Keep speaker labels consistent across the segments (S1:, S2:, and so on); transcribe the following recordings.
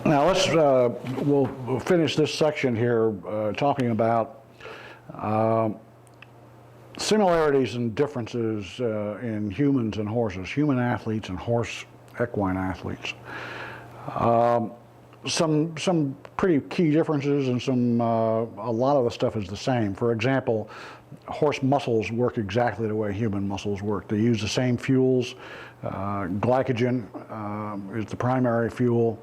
S1: Now we'll finish this section here talking about similarities and differences in humans and horses, human athletes and equine athletes. Some pretty key differences, and a lot of the stuff is the same. For example, horse muscles work exactly the way human muscles work. They use the same fuels. Glycogen is the primary fuel.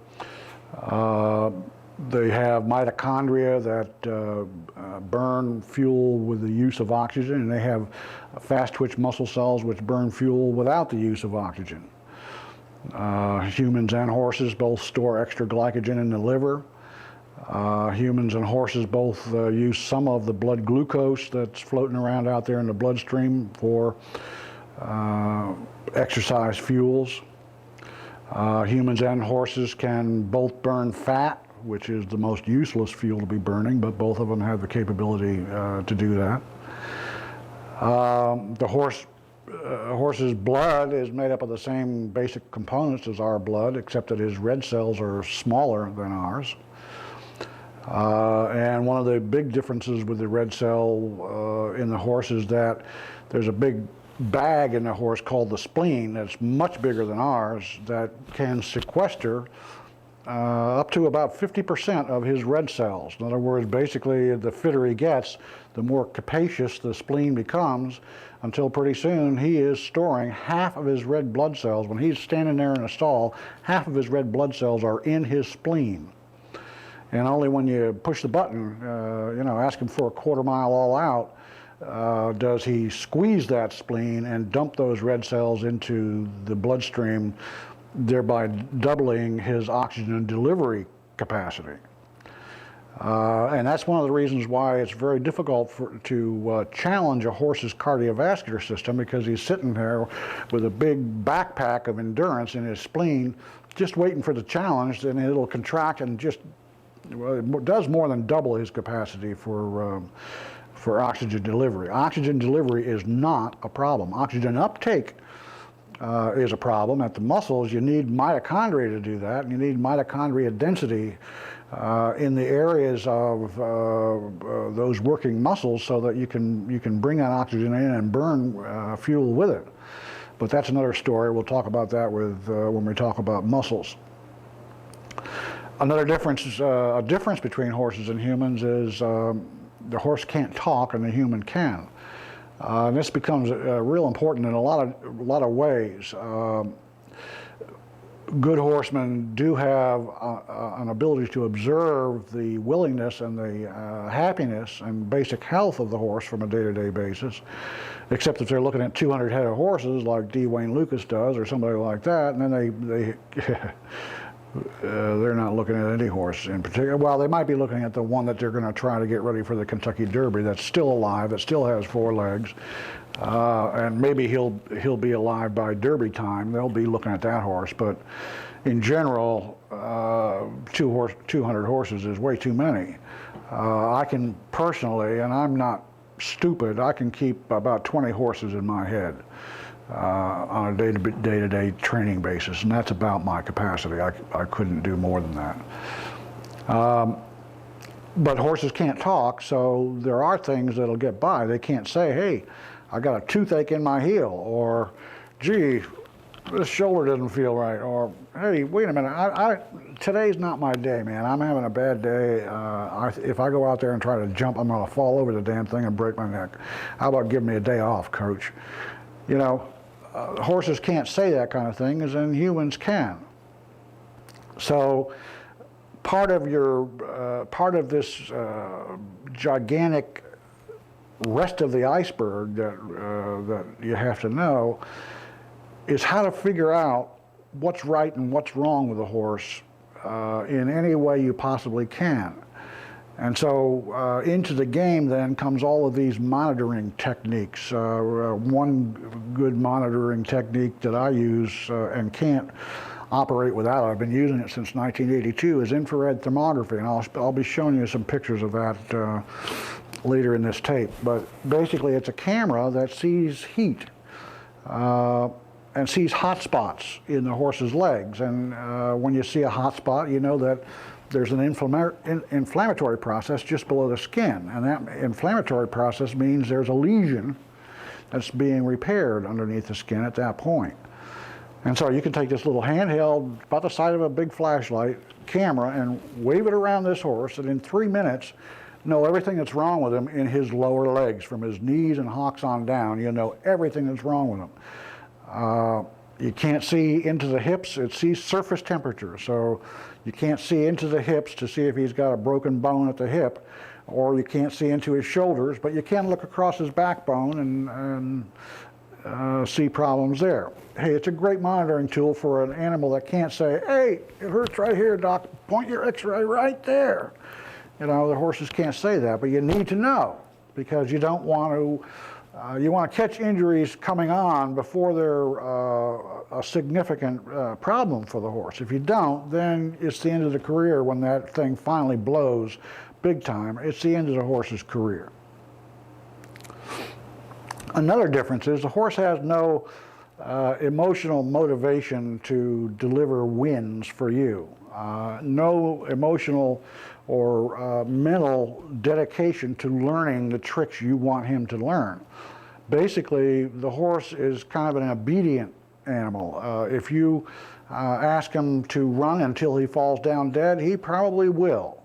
S1: They have mitochondria that burn fuel with the use of oxygen, and they have fast-twitch muscle cells which burn fuel without the use of oxygen. Humans and horses both store extra glycogen in the liver. Humans and horses both use some of the blood glucose that's floating around out there in the bloodstream for exercise fuels. Humans and horses can both burn fat, which is the most useless fuel to be burning, but both of them have the capability to do that. The horse's blood is made up of the same basic components as our blood, except that his red cells are smaller than ours. And one of the big differences with the red cell in the horse is that there's a big bag in the horse called the spleen that's much bigger than ours that can sequester up to about 50% of his red cells. In other words, basically the fitter he gets, the more capacious the spleen becomes, until pretty soon he is storing half of his red blood cells. When he's standing there in a stall, half of his red blood cells are in his spleen. And only when you push the button, ask him for a quarter mile all out, does he squeeze that spleen and dump those red cells into the bloodstream, thereby doubling his oxygen delivery capacity. And that's one of the reasons why it's very difficult to challenge a horse's cardiovascular system, because he's sitting there with a big backpack of endurance in his spleen, just waiting for the challenge, and it'll contract and just, well, it does more than double his capacity for oxygen delivery. Oxygen delivery is not a problem. Oxygen uptake is a problem. At the muscles, you need mitochondria to do that, and you need mitochondria density in the areas of those working muscles, so that you can bring that oxygen in and burn fuel with it. But that's another story. We'll talk about that when we talk about muscles. Another difference, a difference between horses and humans is the horse can't talk and the human can. And this becomes real important in a lot of ways. Good horsemen do have an ability to observe the willingness and the happiness and basic health of the horse from a day-to-day basis, except if they're looking at 200 head of horses like D. Wayne Lucas does, or somebody like that, and then they're not looking at any horse in particular. Well, they might be looking at the one that they're going to try to get ready for the Kentucky Derby, that's still alive, that still has 4 legs, and maybe he'll be alive by Derby time. They'll be looking at that horse, but in general, 200 horses is way too many. I can personally, and I'm not stupid, I can keep about 20 horses in my head on a day-to-day training basis, and that's about my capacity. I couldn't do more than that. But horses can't talk, so there are things that'll get by. They can't say, hey, I got a toothache in my heel, or gee, this shoulder doesn't feel right, or hey, wait a minute, today's not my day, man. I'm having a bad day. If I go out there and try to jump, I'm going to fall over the damn thing and break my neck. How about giving me a day off, coach? You know, horses can't say that kind of thing, and humans can. So part of this gigantic rest of the iceberg that you have to know is how to figure out what's right and what's wrong with a horse in any way you possibly can. And so into the game then comes all of these monitoring techniques. One good monitoring technique that I use and can't operate without, I've been using it since 1982, is infrared thermography, and I'll be showing you some pictures of that later in this tape. But basically it's a camera that sees heat. and sees hot spots in the horse's legs. And when you see a hot spot, you know that there's an inflammatory process just below the skin. And that inflammatory process means there's a lesion that's being repaired underneath the skin at that point. And so you can take this little handheld, about the size of a big flashlight, camera, and wave it around this horse, and in 3 minutes, know everything that's wrong with him in his lower legs, from his knees and hocks on down. You know everything that's wrong with him. You can't see into the hips. It sees surface temperature, so you can't see into the hips to see if he's got a broken bone at the hip, or you can't see into his shoulders, but you can look across his backbone and see problems there. Hey, it's a great monitoring tool for an animal that can't say, hey, it hurts right here, doc, point your x-ray right there. You know, the horses can't say that, but you need to know, because you don't want to, you want to catch injuries coming on before they're a significant problem for the horse. If you don't, then it's the end of the career. When that thing finally blows big time, it's the end of the horse's career. Another difference is the horse has no emotional motivation to deliver wins for you. No emotional or mental dedication to learning the tricks you want him to learn. Basically, the horse is kind of an obedient animal. If you ask him to run until he falls down dead, he probably will.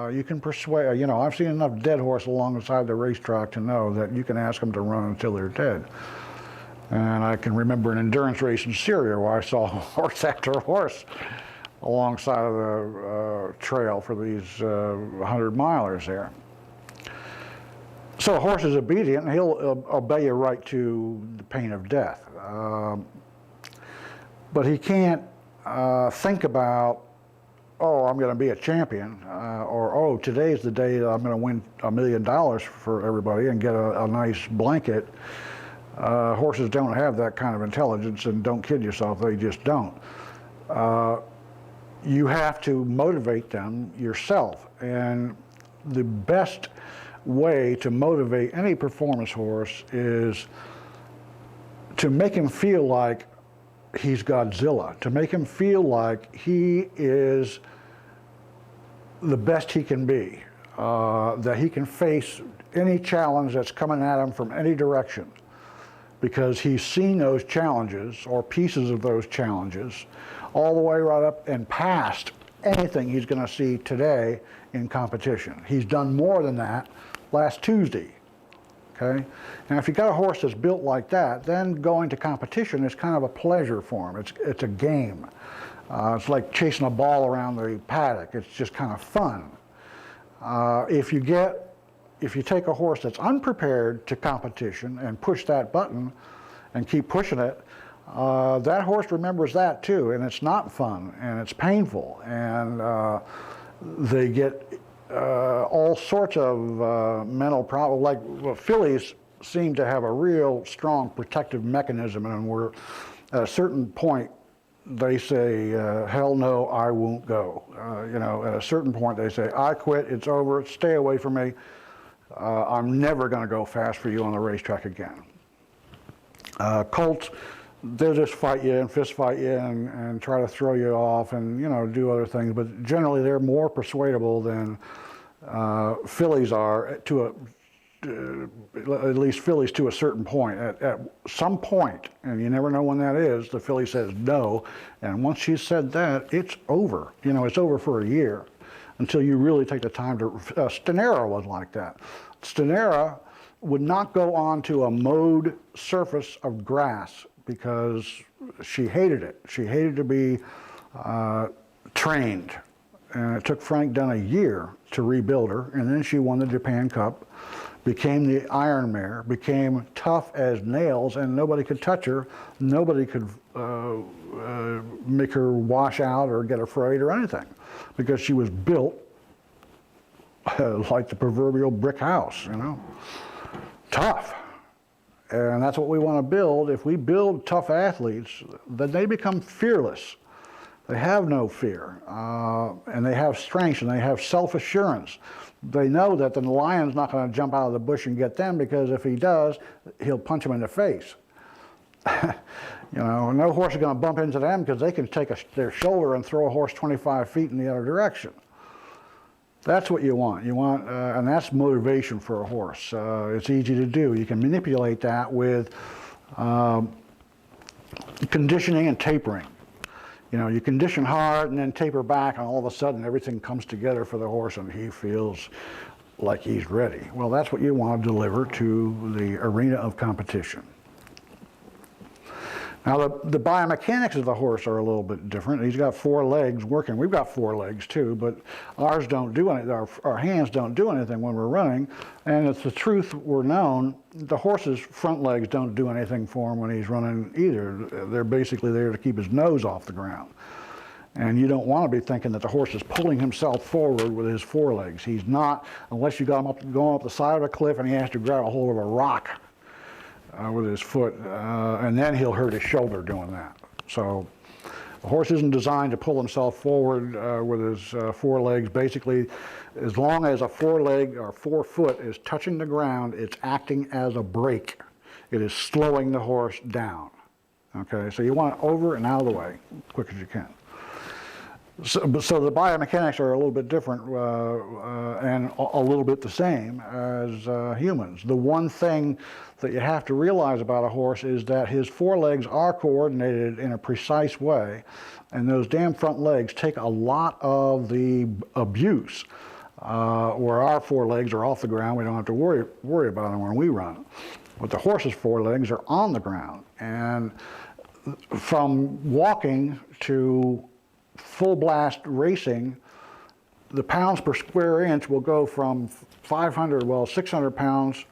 S1: You can persuade, you know, I've seen enough dead horse alongside the racetrack to know that you can ask them to run until they're dead. And I can remember an endurance race in Syria where I saw horse after horse alongside of the trail for these 100-milers there. So a horse is obedient, and he'll obey you right to the pain of death. But he can't think about, oh, I'm going to be a champion, or, oh, today's the day that I'm going to win $1 million for everybody and get a nice blanket. Horses don't have that kind of intelligence, and don't kid yourself, they just don't. You have to motivate them yourself, and the best way to motivate any performance horse is to make him feel like he's Godzilla, to make him feel like he is the best he can be, that he can face any challenge that's coming at him from any direction, because he's seen those challenges or pieces of those challenges all the way right up and past anything he's going to see today in competition. He's done more than that last Tuesday. Okay? Now, if you got a horse that's built like that, then going to competition is kind of a pleasure for him. It's a game. It's like chasing a ball around the paddock. It's just kind of fun. If you take a horse that's unprepared to competition and push that button and keep pushing it, that horse remembers that too, and it's not fun, and it's painful, and they get all sorts of mental problems. Like fillies seem to have a real strong protective mechanism, and we're at a certain point they say, hell no, I won't go. You know, at a certain point they say, I quit, it's over, stay away from me. I'm never going to go fast for you on the racetrack again. Colts, they'll just fight you and fist fight you and try to throw you off and, you know, do other things, but generally they're more persuadable than fillies are, to at least fillies to a certain point. At some point, and you never know when that is, the filly says no, and once she's said that, it's over. You know, it's over for a year until you really take the time to. Stenera was like that. Stenera would not go onto a mowed surface of grass because she hated it. She hated to be trained. And it took Frank Dunn a year to rebuild her, and then she won the Japan Cup, became the Iron Mare, became tough as nails, and nobody could touch her. Nobody could make her wash out or get afraid or anything, because she was built like the proverbial brick house, you know, tough. And that's what we want to build. If we build tough athletes, then they become fearless. They have no fear, and they have strength, and they have self-assurance. They know that the lion's not going to jump out of the bush and get them, because if he does, he'll punch him in the face. You know, no horse is going to bump into them because they can take their shoulder and throw a horse 25 feet in the other direction. That's what you want. You want, and that's motivation for a horse. It's easy to do. You can manipulate that with conditioning and tapering. You know, you condition hard and then taper back, and all of a sudden everything comes together for the horse and he feels like he's ready. Well, that's what you want to deliver to the arena of competition. Now, the biomechanics of the horse are a little bit different. He's got 4 legs working. We've got 4 legs too, but ours don't do anything. Our hands don't do anything when we're running. And if the truth were known, the horse's front legs don't do anything for him when he's running either. They're basically there to keep his nose off the ground. And you don't want to be thinking that the horse is pulling himself forward with his forelegs. He's not, unless you got him going up the side of a cliff and he has to grab a hold of a rock with his foot, and then he'll hurt his shoulder doing that. So the horse isn't designed to pull himself forward with his forelegs. Basically, as long as a foreleg or forefoot is touching the ground, it's acting as a brake. It is slowing the horse down. Okay, so you want it over and out of the way as quick as you can. So the biomechanics are a little bit different and a little bit the same as humans. The one thing that you have to realize about a horse is that his forelegs are coordinated in a precise way, and those damn front legs take a lot of the abuse. Where our forelegs are off the ground, we don't have to worry about them when we run. But the horse's forelegs are on the ground, and from walking to full blast racing, the pounds per square inch will go from 600 pounds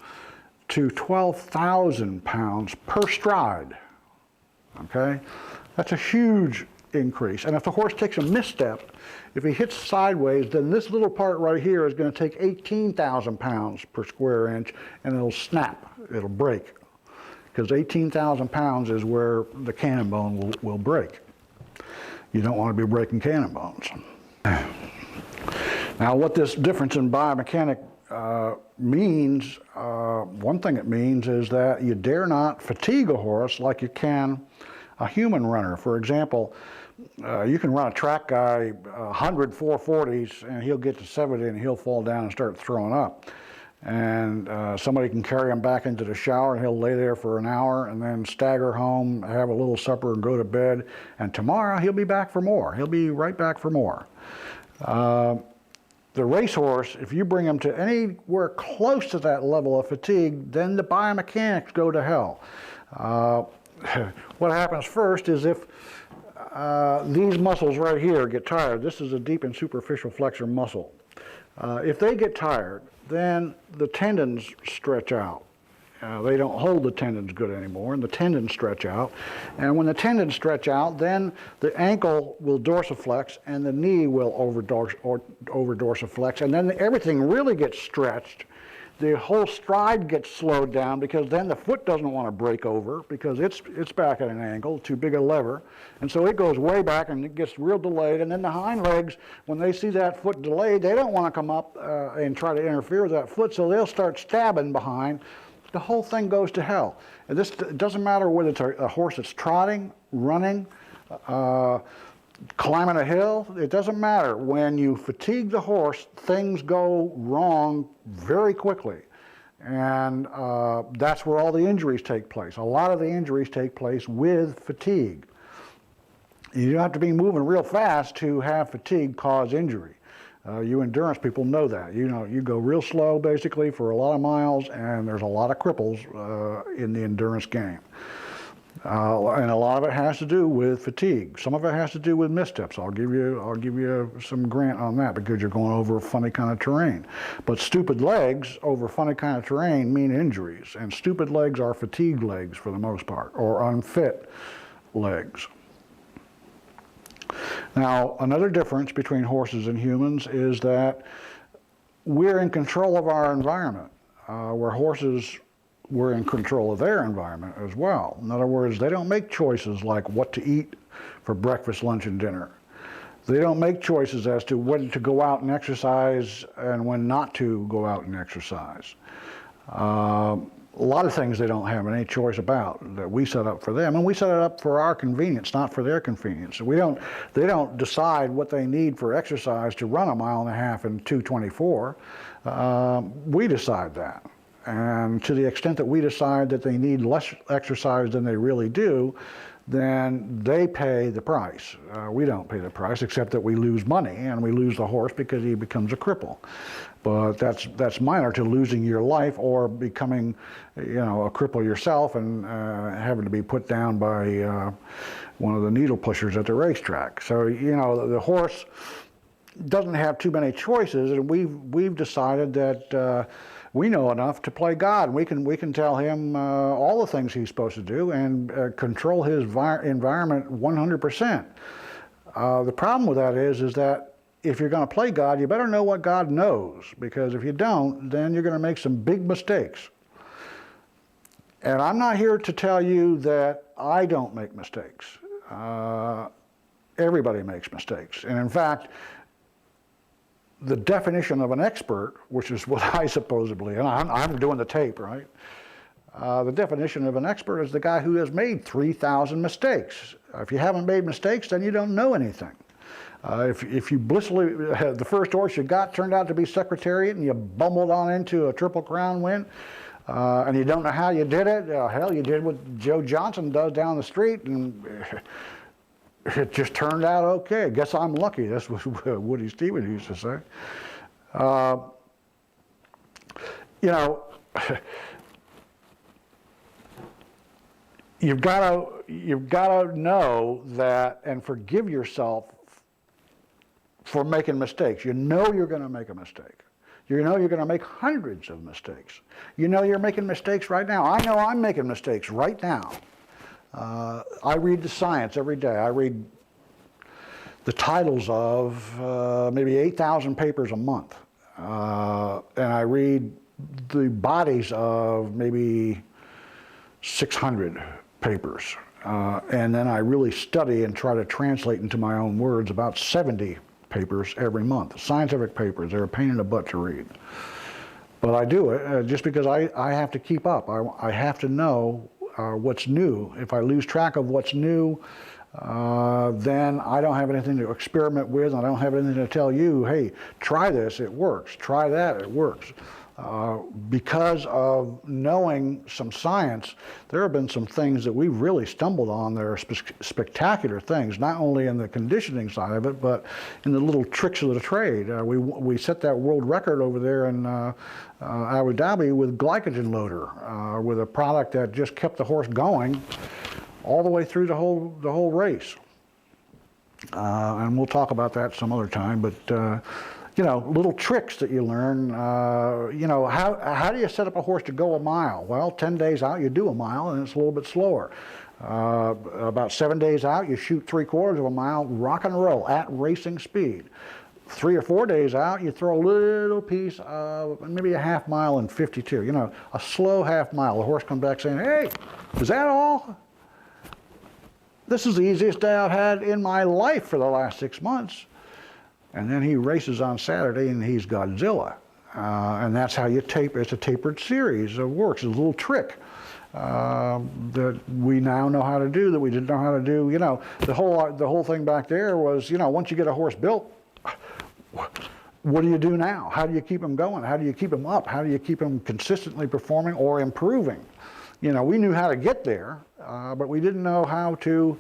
S1: to 12,000 pounds per stride. Okay? That's a huge increase. And if the horse takes a misstep, if he hits sideways, then this little part right here is going to take 18,000 pounds per square inch, and it'll snap, it'll break. Because 18,000 pounds is where the cannon bone will break. You don't want to be breaking cannon bones. Now, what this difference in biomechanic means, one thing it means is that you dare not fatigue a horse like you can a human runner. For example, you can run a track guy 100 440s and he'll get to 70 and he'll fall down and start throwing up. And somebody can carry him back into the shower and he'll lay there for an hour and then stagger home, have a little supper and go to bed. And tomorrow he'll be back for more. He'll be right back for more. The racehorse, if you bring him to anywhere close to that level of fatigue, then the biomechanics go to hell. What happens first is if these muscles right here get tired, this is a deep and superficial flexor muscle. If they get tired, then the tendons stretch out. They don't hold the tendons good anymore, and the tendons stretch out. And when the tendons stretch out, then the ankle will dorsiflex, and the knee will over dorsiflex, and then everything really gets stretched. The whole stride gets slowed down because then the foot doesn't want to break over because it's back at an angle, too big a lever. And so it goes way back and it gets real delayed. And then the hind legs, when they see that foot delayed, they don't want to come up and try to interfere with that foot, so they'll start stabbing behind. The whole thing goes to hell. And this doesn't matter whether it's a horse that's trotting, running, climbing a hill. It doesn't matter. When you fatigue the horse, things go wrong very quickly. And that's where all the injuries take place. A lot of the injuries take place with fatigue. You don't have to be moving real fast to have fatigue cause injury. You endurance people know that. You know, you go real slow basically for a lot of miles, and there's a lot of cripples in the endurance game. And a lot of it has to do with fatigue. Some of it has to do with missteps. I'll give you some grant on that because you're going over funny kind of terrain. But stupid legs over funny kind of terrain mean injuries, and stupid legs are fatigued legs for the most part, or unfit legs. Now, another difference between horses and humans is that we're in control of our environment, where horses were in control of their environment as well. In other words, they don't make choices like what to eat for breakfast, lunch, and dinner. They don't make choices as to when to go out and exercise and when not to go out and exercise. a lot of things they don't have any choice about that we set up for them, and we set it up for our convenience, not for their convenience. They don't decide what they need for exercise to run 1.5 miles in 2:24. We decide that, and to the extent that we decide that they need less exercise than they really do, then they pay the price. We don't pay the price, except that we lose money, and we lose the horse because he becomes a cripple. But that's minor to losing your life or becoming, a cripple yourself and having to be put down by one of the needle pushers at the racetrack. So the horse doesn't have too many choices, and we've decided that we know enough to play God. We can tell him all the things he's supposed to do and control his environment 100%. The problem with that is that if you're going to play God, you better know what God knows, because if you don't, then you're going to make some big mistakes. And I'm not here to tell you that I don't make mistakes. Everybody makes mistakes. And in fact, the definition of an expert, which is what I supposedly, and I'm doing the tape, right? The definition of an expert is the guy who has made 3,000 mistakes. If you haven't made mistakes, then you don't know anything. If you blissfully, the first horse you got turned out to be Secretariat and you bumbled on into a Triple Crown win, and you don't know how you did it, hell, you did what Joe Johnson does down the street, and it just turned out okay. Guess I'm lucky. That's what Woody Stevens used to say. You've got to know that and forgive yourself for making mistakes. You know you're going to make a mistake. You know you're going to make hundreds of mistakes. You know you're making mistakes right now. I know I'm making mistakes right now. I read the science every day. I read the titles of maybe 8,000 papers a month. And I read the bodies of maybe 600 papers. And then I really study and try to translate into my own words about 70 papers every month. Scientific papers, they're a pain in the butt to read. But I do it just because I have to keep up. I have to know what's new. If I lose track of what's new, then I don't have anything to experiment with. I don't have anything to tell you, hey, try this, it works. Try that, it works. Because of knowing some science, there have been some things that we've really stumbled on that are spectacular things, not only in the conditioning side of it, but in the little tricks of the trade. We set that world record over there in Abu Dhabi with glycogen loader, with a product that just kept the horse going all the way through the whole race. And we'll talk about that some other time, but little tricks that you learn. How do you set up a horse to go a mile? Well, 10 days out, you do a mile, and it's a little bit slower. About 7 days out, you shoot 3/4 of a mile, rock and roll at racing speed. 3 or 4 days out, you throw a little piece of maybe a half mile in 52. A slow half mile. The horse comes back saying, "Hey, is that all? This is the easiest day I've had in my life for the last 6 months." And then he races on Saturday and he's Godzilla. And that's how you tape. It's a tapered series of works. It's a little trick that we now know how to do that we didn't know how to do. The whole thing back there was, once you get a horse built, what do you do now? How do you keep him going? How do you keep him up? How do you keep him consistently performing or improving? We knew how to get there, but we didn't know how to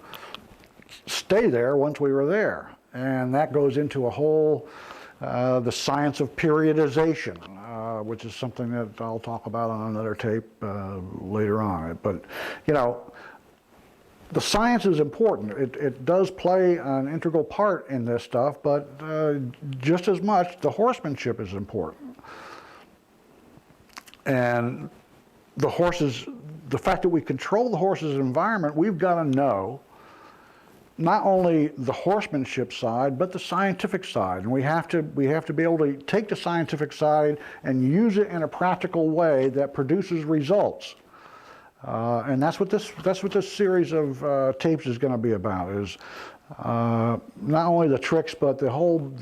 S1: stay there once we were there. And that goes into a whole, the science of periodization, which is something that I'll talk about on another tape later on. But, the science is important. It does play an integral part in this stuff, but just as much, the horsemanship is important. And the fact that we control the horse's environment, we've got to know not only the horsemanship side, but the scientific side. And we have to be able to take the scientific side and use it in a practical way that produces results. And that's what this series of tapes is going to be about. Is not only the tricks, but the whole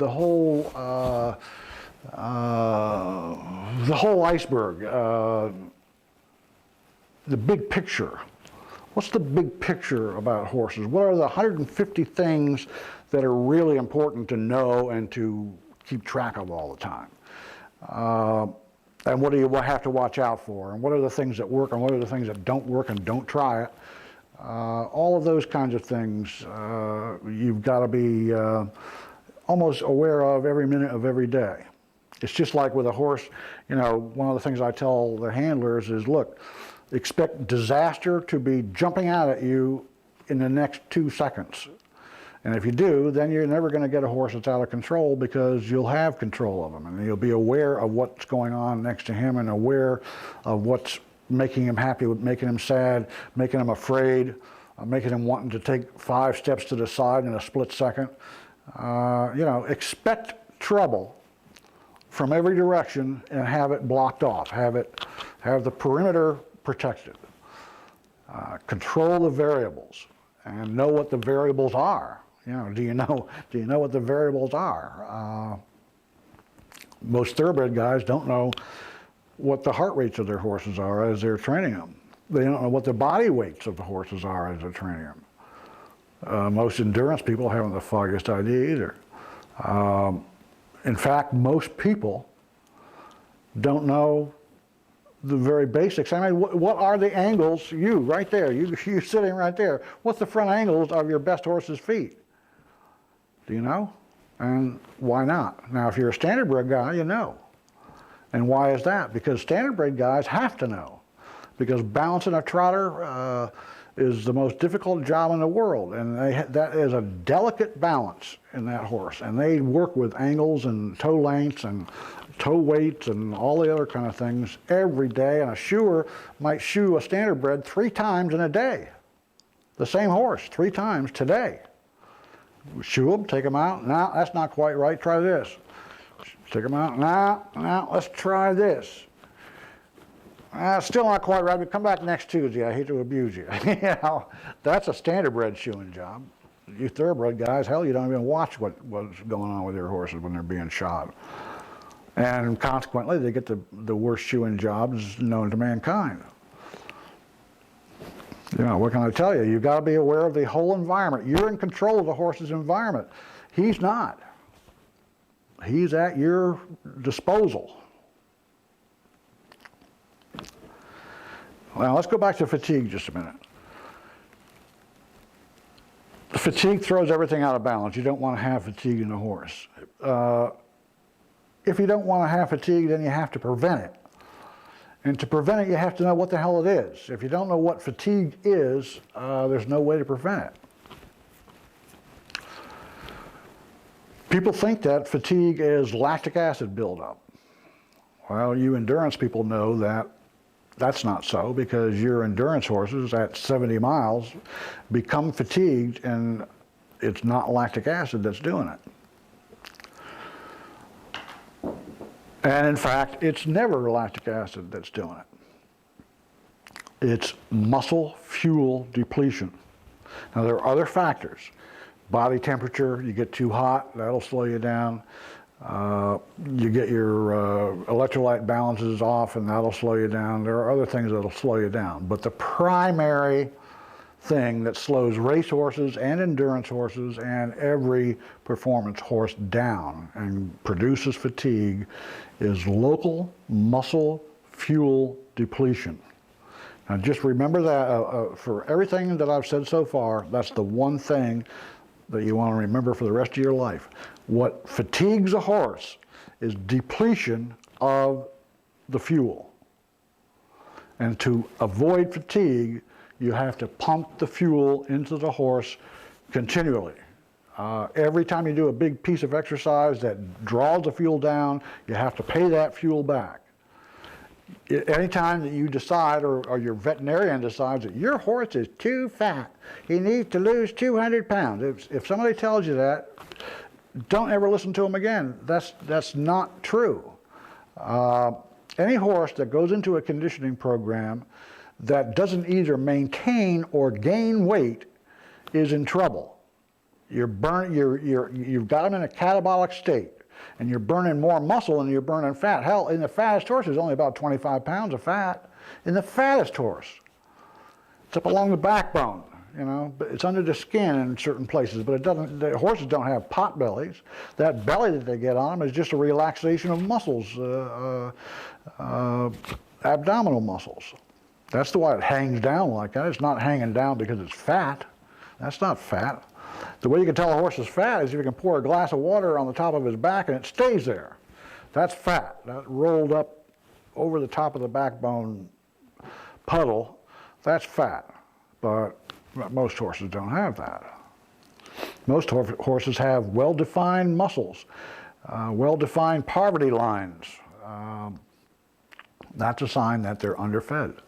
S1: iceberg. the big picture. What's the big picture about horses? What are the 150 things that are really important to know and to keep track of all the time? And what do you have to watch out for? And what are the things that work and what are the things that don't work and don't try it? All of those kinds of things you've got to be almost aware of every minute of every day. It's just like with a horse, you know, one of the things I tell the handlers is, look, expect disaster to be jumping out at you in the next 2 seconds. And if you do, then you're never going to get a horse that's out of control, because you'll have control of him and you'll be aware of what's going on next to him and aware of what's making him happy, making him sad, making him afraid, making him wanting to take 5 steps to the side in a split second. You know, expect trouble from every direction and have it blocked off. Have the perimeter protected. Control the variables and know what the variables are. You know, do you know what the variables are? Most thoroughbred guys don't know what the heart rates of their horses are as they're training them. They don't know what the body weights of the horses are as they're training them. Most endurance people haven't the foggiest idea either. In fact, most people don't know the very basics. I mean, what are the angles? You right there, you sitting right there. What's the front angles of your best horse's feet? Do you know? And why not? Now, if you're a standardbred guy, you know. And why is that? Because standardbred guys have to know. Because balancing a trotter is the most difficult job in the world, and that is a delicate balance in that horse. And they work with angles and toe lengths and toe weights and all the other kind of things every day. And a shoer might shoe a standardbred 3 times in a day. The same horse 3 times today. Shoe them, take them out. Now that's not quite right. Try this. Take them out. Now let's try this. Still not quite right, but come back next Tuesday. I hate to abuse you. You know, that's a standardbred shoeing job. You thoroughbred guys, hell, you don't even watch what's going on with your horses when they're being shod. And consequently, they get the worst shoeing jobs known to mankind. You know, what can I tell you? You've got to be aware of the whole environment. You're in control of the horse's environment. He's not. He's at your disposal. Now, let's go back to fatigue just a minute. Fatigue throws everything out of balance. You don't want to have fatigue in a horse. If you don't want to have fatigue, then you have to prevent it. And to prevent it, you have to know what the hell it is. If you don't know what fatigue is, there's no way to prevent it. People think that fatigue is lactic acid buildup. Well, you endurance people know that that's not so, because your endurance horses at 70 miles become fatigued, and it's not lactic acid that's doing it. And in fact, it's never lactic acid that's doing it. It's muscle fuel depletion. Now, there are other factors. Body temperature, you get too hot, that'll slow you down. You get your electrolyte balances off, and that'll slow you down. There are other things that'll slow you down. But the primary thing that slows race horses and endurance horses and every performance horse down and produces fatigue is local muscle fuel depletion. Now just remember that for everything that I've said so far, that's the one thing that you want to remember for the rest of your life. What fatigues a horse is depletion of the fuel. And to avoid fatigue, you have to pump the fuel into the horse continually. Every time you do a big piece of exercise that draws the fuel down, you have to pay that fuel back. Anytime that you decide, or your veterinarian decides that your horse is too fat, he needs to lose 200 pounds. If somebody tells you that, don't ever listen to him again. That's not true. Any horse that goes into a conditioning program that doesn't either maintain or gain weight is in trouble. You've got them in a catabolic state, and you're burning more muscle than you're burning fat. Hell, in the fattest horse, there's only about 25 pounds of fat in the fattest horse. It's up along the backbone, you know, but it's under the skin in certain places, but it doesn't, the horses don't have pot bellies. That belly that they get on them is just a relaxation of muscles, abdominal muscles. That's the why it hangs down like that. It's not hanging down because it's fat. That's not fat. The way you can tell a horse is fat is if you can pour a glass of water on the top of his back and it stays there. That's fat. That rolled up over the top of the backbone puddle, that's fat. But most horses don't have that. Most horses have well-defined muscles, well-defined poverty lines. That's a sign that they're underfed,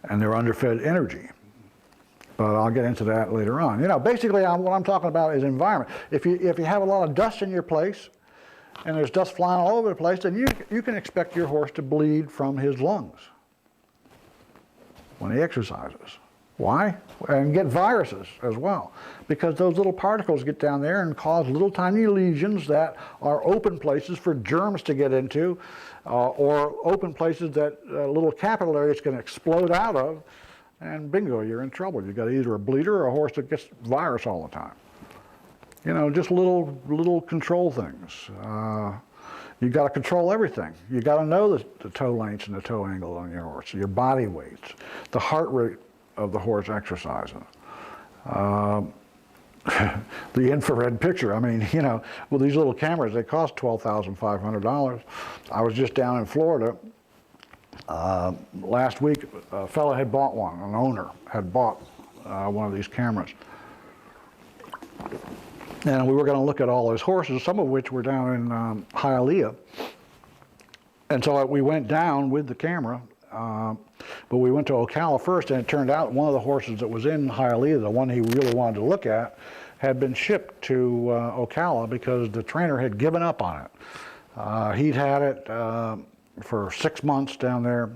S1: and they're underfed energy. But I'll get into that later on. You know, basically what I'm talking about is environment. If you have a lot of dust in your place, and there's dust flying all over the place, then you can expect your horse to bleed from his lungs when he exercises. Why? And get viruses as well, because those little particles get down there and cause little tiny lesions that are open places for germs to get into, or open places that little capillaries can explode out of, and bingo, you're in trouble. You've got either a bleeder or a horse that gets virus all the time. You know, just little control things. You've got to control everything. You've got to know the toe lengths and the toe angle on your horse, your body weights, the heart rate of the horse exercising. The infrared picture, I mean, you know, with these little cameras, they cost $12,500. I was just down in Florida last week. A fella had bought one, an owner had bought one of these cameras. And we were going to look at all his horses, some of which were down in Hialeah. And so we went down with the camera, but we went to Ocala first, and it turned out one of the horses that was in Hialeah, the one he really wanted to look at, had been shipped to Ocala because the trainer had given up on it. He'd had it for 6 months down there.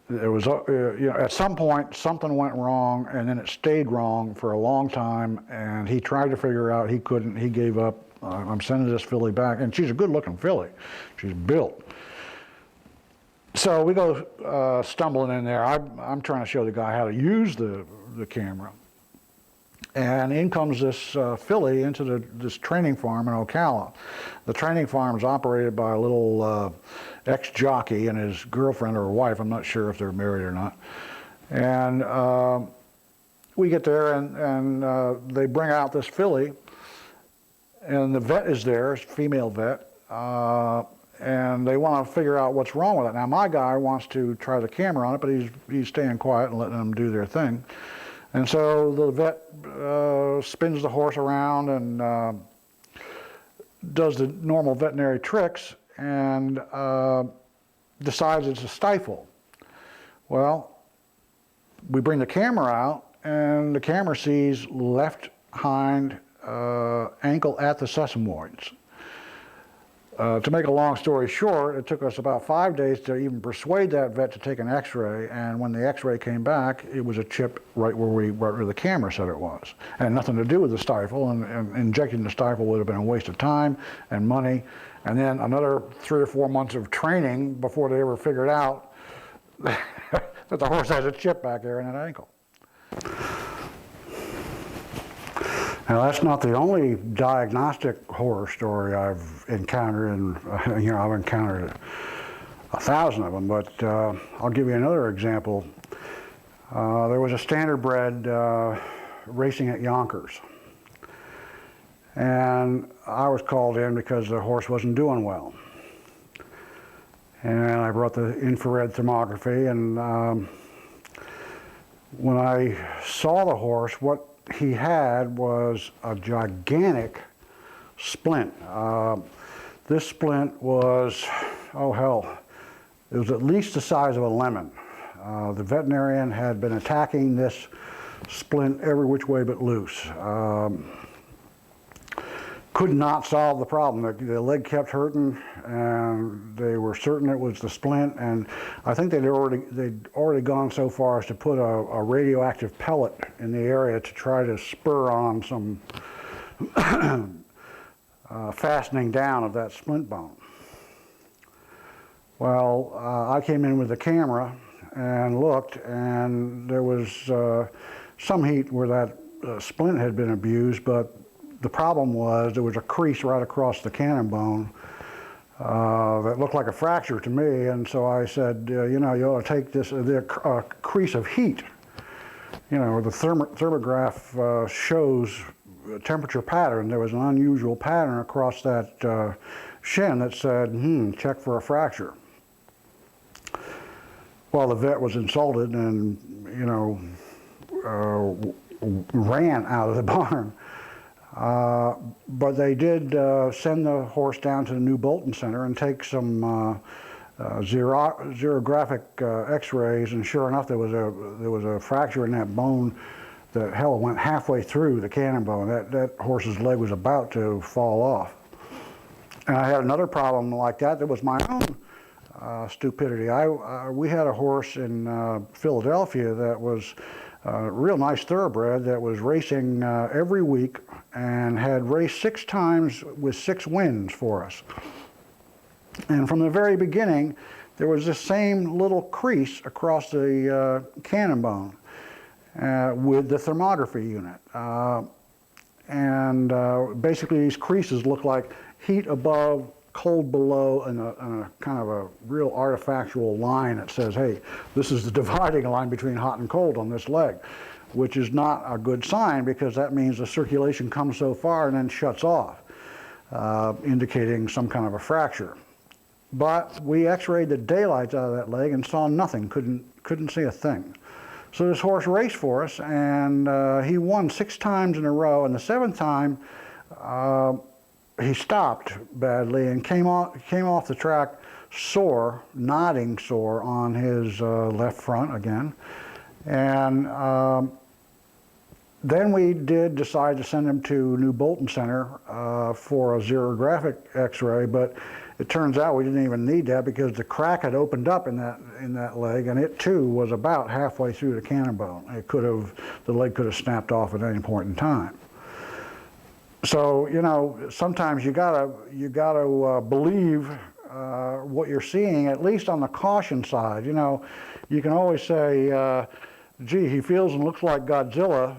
S1: It was, you know, at some point something went wrong, and then it stayed wrong for a long time, and he tried to figure out, he couldn't, he gave up. I'm sending this filly back, and she's a good looking filly. She's built. So we go stumbling in there. I'm trying to show the guy how to use the camera. And in comes this filly into this training farm in Ocala. The training farm is operated by a little ex-jockey and his girlfriend or wife. I'm not sure if they're married or not. And we get there, and they bring out this filly, and the vet is there, it's a female vet, and they want to figure out what's wrong with it. Now, my guy wants to try the camera on it, but he's staying quiet and letting them do their thing. And so the vet spins the horse around and does the normal veterinary tricks and decides it's a stifle. Well, we bring the camera out, and the camera sees left hind ankle at the sesamoids. To make a long story short, it took us about 5 days to even persuade that vet to take an x-ray, and when the x-ray came back, it was a chip right where the camera said it was. It had nothing to do with the stifle, and injecting the stifle would have been a waste of time and money, and then another 3 or 4 months of training before they ever figured out that the horse has a chip back there in that ankle. Now, that's not the only diagnostic horror story I've encountered, and you know, I've encountered 1,000 of them, but I'll give you another example. There was a standardbred racing at Yonkers, and I was called in because the horse wasn't doing well. And I brought the infrared thermography, and when I saw the horse, what he had was a gigantic splint. This splint was, oh hell, it was at least the size of a lemon. The veterinarian had been attacking this splint every which way but loose. Could not solve the problem. The leg kept hurting, and they were certain it was the splint, and I think they'd already gone so far as to put a radioactive pellet in the area to try to spur on some fastening down of that splint bone. Well, I came in with the camera, and looked, and there was some heat where that splint had been abused, but the problem was there was a crease right across the cannon bone that looked like a fracture to me, and so I said, you know, you ought to take this, the crease of heat. You know, the thermograph shows a temperature pattern. There was an unusual pattern across that shin that said, check for a fracture. Well, the vet was insulted and, you know, ran out of the barn. But they did send the horse down to the new Bolton Center and take some xerographic x-rays, and sure enough there was a fracture in that bone that hell went halfway through the cannon bone. That horse's leg was about to fall off. And I had another problem like that. That was my own stupidity. We had a horse in Philadelphia that was a real nice thoroughbred that was racing every week and had raced 6 times with 6 wins for us. And from the very beginning, there was this same little crease across the cannon bone with the thermography unit. Basically these creases look like heat above, cold below, and a kind of a real artifactual line that says, hey, this is the dividing line between hot and cold on this leg, which is not a good sign because that means the circulation comes so far and then shuts off, indicating some kind of a fracture. But we x-rayed the daylights out of that leg and saw nothing, couldn't see a thing. So this horse raced for us, and he won 6 times in a row, and the 7th time he stopped badly and came off the track sore, nodding sore on his left front again. And then we did decide to send him to New Bolton Center for a xerographic x-ray, but it turns out we didn't even need that because the crack had opened up in that leg, and it too was about halfway through the cannon bone. The leg could have snapped off at any point in time. So, you know, sometimes you gotta believe what you're seeing, at least on the caution side. You know, you can always say, gee, he feels and looks like Godzilla.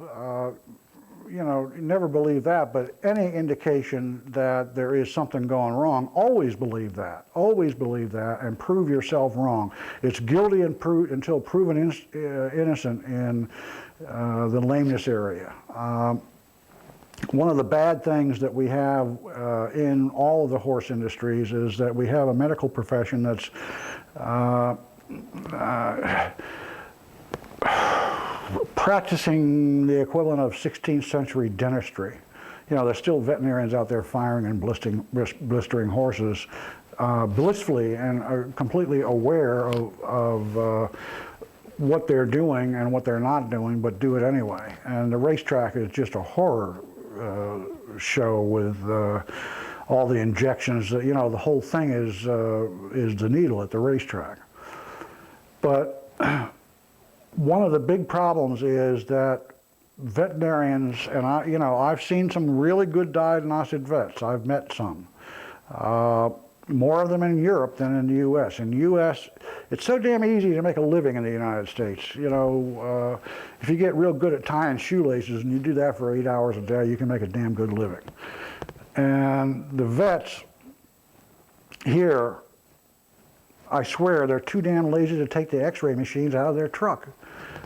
S1: You know, never believe that, but any indication that there is something going wrong, always believe that. Always believe that and prove yourself wrong. It's guilty until proven innocent in the lameness area. One of the bad things that we have in all of the horse industries is that we have a medical profession that's practicing the equivalent of 16th century dentistry. You know, there's still veterinarians out there firing and blistering horses blissfully and are completely aware of what they're doing and what they're not doing, but do it anyway. And the racetrack is just a horror show with all the injections. You know, the whole thing is the needle at the racetrack. But one of the big problems is that veterinarians, and I've seen some really good diagnostic vets. I've met some. More of them in Europe than in the U.S. In the U.S., it's so damn easy to make a living in the United States. You know, if you get real good at tying shoelaces and you do that for 8 hours a day, you can make a damn good living. And the vets here, I swear, they're too damn lazy to take the x-ray machines out of their truck.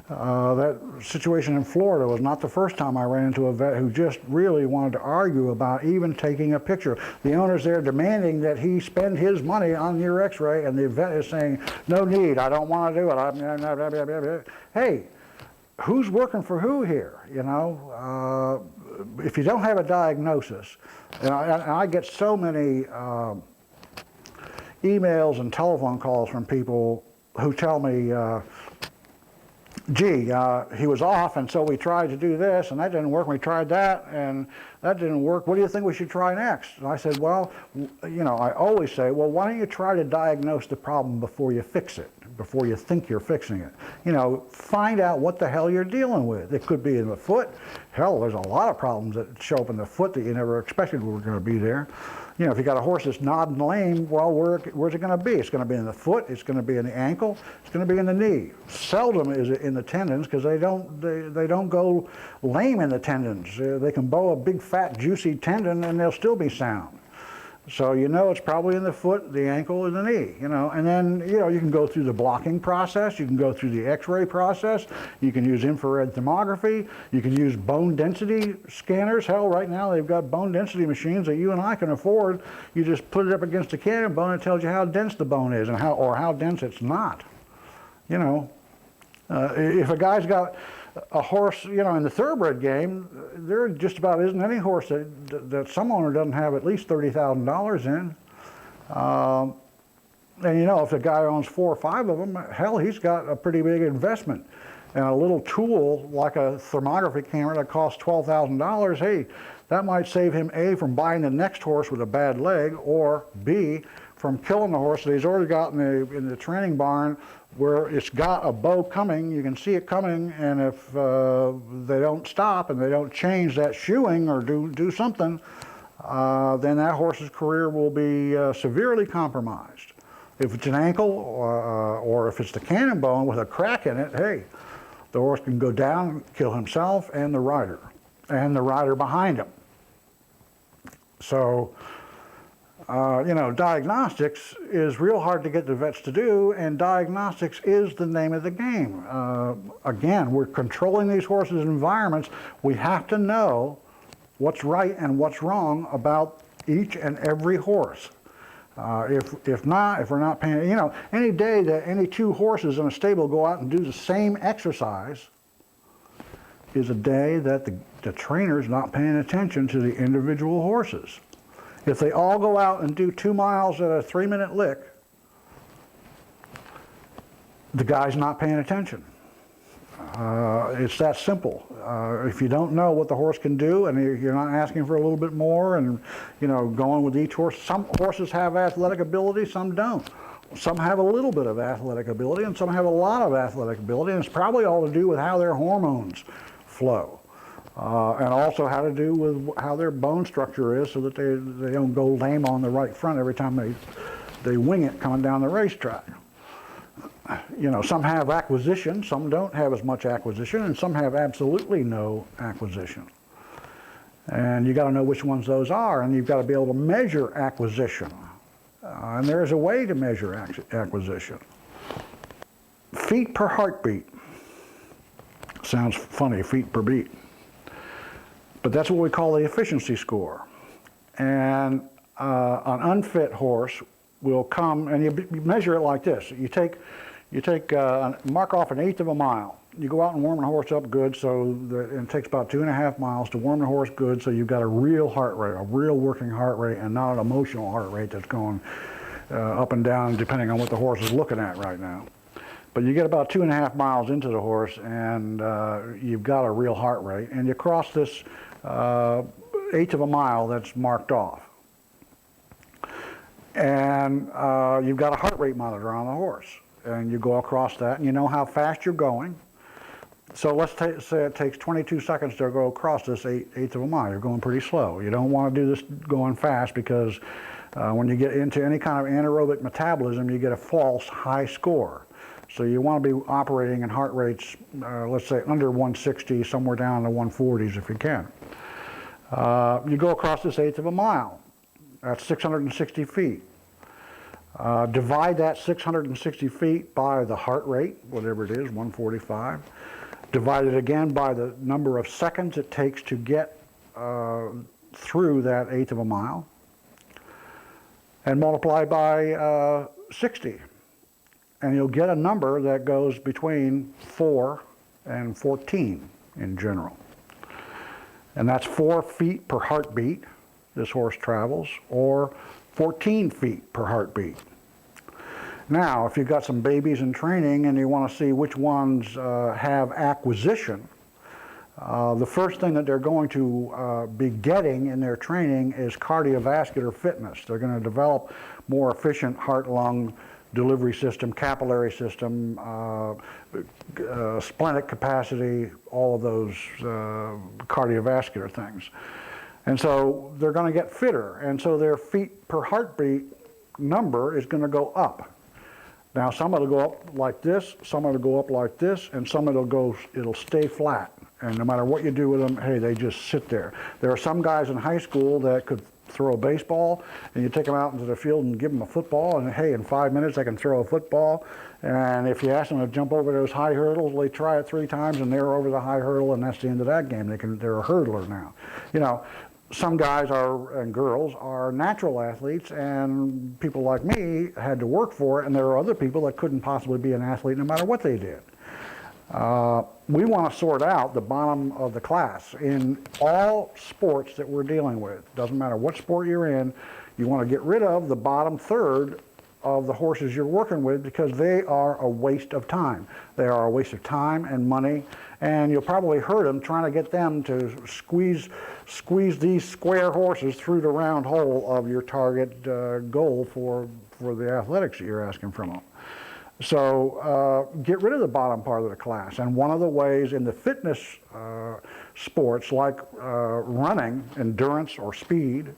S1: That situation in Florida was not the first time I ran into a vet who just really wanted to argue about even taking a picture. The owner's there demanding that he spend his money on your x-ray, and the vet is saying, no need, I don't want to do it. Hey, who's working for who here, you know? If you don't have a diagnosis, and I get so many emails and telephone calls from people who tell me, gee, he was off, and so we tried to do this, and that didn't work. We tried that, and that didn't work. What do you think we should try next? And I said, well, you know, I always say, well, why don't you try to diagnose the problem before you fix it, before you think you're fixing it? You know, find out what the hell you're dealing with. It could be in the foot. Hell, there's a lot of problems that show up in the foot that you never expected were going to be there. You know, if you got a horse that's nodding lame, well, where's it going to be? It's going to be in the foot, it's going to be in the ankle, it's going to be in the knee. Seldom is it in the tendons, because they don't go lame in the tendons. They can bow a big fat juicy tendon and they'll still be sound. So you know it's probably in the foot, the ankle, and the knee, you know. And then, you know, you can go through the blocking process, you can go through the x-ray process, you can use infrared thermography, you can use bone density scanners. Hell, right now they've got bone density machines that you and I can afford. You just put it up against the cannon bone and it tells you how dense the bone is and how dense it's not. You know, if a guy's got a horse, you know, in the thoroughbred game, there just about isn't any horse that some owner doesn't have at least $30,000 in. And you know, if the guy owns 4 or 5 of them, hell, he's got a pretty big investment. And a little tool like a thermography camera that costs $12,000, hey, that might save him A, from buying the next horse with a bad leg, or B, from killing the horse that he's already got in the training barn, where it's got a bow coming, you can see it coming, and if they don't stop and they don't change that shoeing or do something, then that horse's career will be severely compromised. If it's an ankle or if it's the cannon bone with a crack in it, hey, the horse can go down, kill himself and the rider behind him. So, you know, diagnostics is real hard to get the vets to do, and diagnostics is the name of the game. Again, we're controlling these horses' environments. We have to know what's right and what's wrong about each and every horse. If we're not paying, you know, any day that any 2 horses in a stable go out and do the same exercise is a day that the trainer's not paying attention to the individual horses. If they all go out and do 2 miles at a 3-minute lick, the guy's not paying attention. It's that simple. If you don't know what the horse can do and you're not asking for a little bit more and, you know, going with each horse, some horses have athletic ability, some don't. Some have a little bit of athletic ability and some have a lot of athletic ability, and it's probably all to do with how their hormones flow. And also how to do with how their bone structure is, so that they don't go lame on the right front every time they wing it coming down the racetrack. You know, some have acquisition, some don't have as much acquisition, and some have absolutely no acquisition. And you got to know which ones those are, and you've got to be able to measure acquisition. And there's a way to measure acquisition. Feet per heartbeat. Sounds funny, feet per beat. But that's what we call the efficiency score. And an unfit horse will come, and you measure it like this. You take mark off 1/8 of a mile. You go out and warm the horse up good, and it takes about 2.5 miles to warm the horse good, so you've got a real heart rate, a real working heart rate, and not an emotional heart rate that's going up and down depending on what the horse is looking at right now. But you get about 2.5 miles into the horse, and you've got a real heart rate, and you cross this 1/8 of a mile that's marked off. And you've got a heart rate monitor on the horse, and you go across that, and you know how fast you're going. So let's say it takes 22 seconds to go across this 1/8 of a mile. You're going pretty slow. You don't want to do this going fast, because when you get into any kind of anaerobic metabolism, you get a false high score. So you want to be operating in heart rates, let's say under 160, somewhere down in the 140s if you can. You go across this 1/8 of a mile. That's 660 feet. Divide that 660 feet by the heart rate, whatever it is, 145. Divide it again by the number of seconds it takes to get through that 1/8 of a mile. And multiply by 60. And you'll get a number that goes between 4 and 14 in general. And that's 4 feet per heartbeat this horse travels, or 14 feet per heartbeat. Now, if you've got some babies in training and you want to see which ones have acquisition, the first thing that they're going to be getting in their training is cardiovascular fitness. They're going to develop more efficient heart-lung delivery system, capillary system, splenic capacity, all of those cardiovascular things. And so they're going to get fitter, and so their feet per heartbeat number is going to go up. Now some it'll go up like this, some it'll go up like this, and some it'll stay flat. And no matter what you do with them, hey, they just sit there. There are some guys in high school that could throw a baseball, and you take them out into the field and give them a football, and hey, in 5 minutes they can throw a football. And if you ask them to jump over those high hurdles, they try it 3 times and they're over the high hurdle, and that's the end of that game. They're a hurdler now. You know, some guys and girls are natural athletes, and people like me had to work for it, and there are other people that couldn't possibly be an athlete no matter what they did. We want to sort out the bottom of the class in all sports that we're dealing with. Doesn't matter what sport you're in, you want to get rid of the bottom third of the horses you're working with, because they are a waste of time. They are a waste of time and money, and you'll probably hurt them trying to get them to squeeze these square horses through the round hole of your target goal for the athletics that you're asking from them. So get rid of the bottom part of the class. And one of the ways in the fitness sports like running, endurance or speed,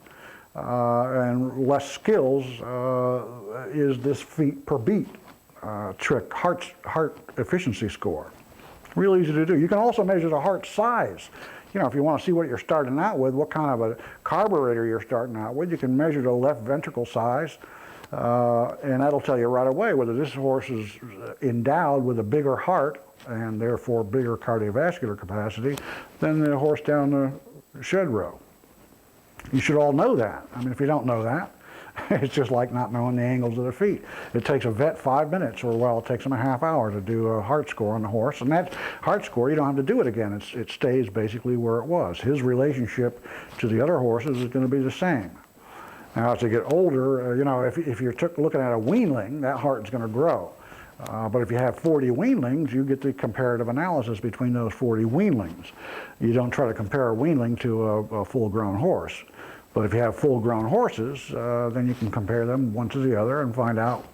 S1: and less skills is this feet per beat trick, heart efficiency score. Real easy to do. You can also measure the heart size. You know, if you want to see what you're starting out with, what kind of a carburetor you're starting out with, you can measure the left ventricle size. And that'll tell you right away whether this horse is endowed with a bigger heart and therefore bigger cardiovascular capacity than the horse down the shed row. You should all know that. I mean, if you don't know that, it's just like not knowing the angles of the feet. It takes a vet 5 minutes, or well, it takes them a half hour to do a heart score on the horse, and that heart score, you don't have to do it again. It stays basically where it was. His relationship to the other horses is going to be the same. Now, as they get older, you know, if you're looking at a weanling, that heart is going to grow. But if you have 40 weanlings, you get the comparative analysis between those 40 weanlings. You don't try to compare a weanling to a full-grown horse. But if you have full-grown horses, then you can compare them one to the other and find out,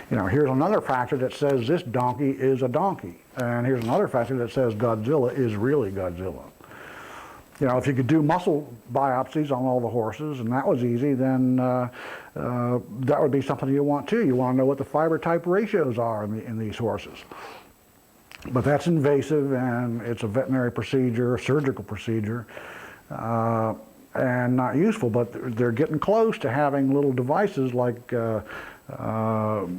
S1: you know, here's another factor that says this donkey is a donkey. And here's another factor that says Godzilla is really Godzilla. You know, if you could do muscle biopsies on all the horses, and that was easy, then that would be something you want too. You want to know what the fiber type ratios are in these horses. But that's invasive, and it's a veterinary procedure, a surgical procedure, and not useful. But they're getting close to having little devices like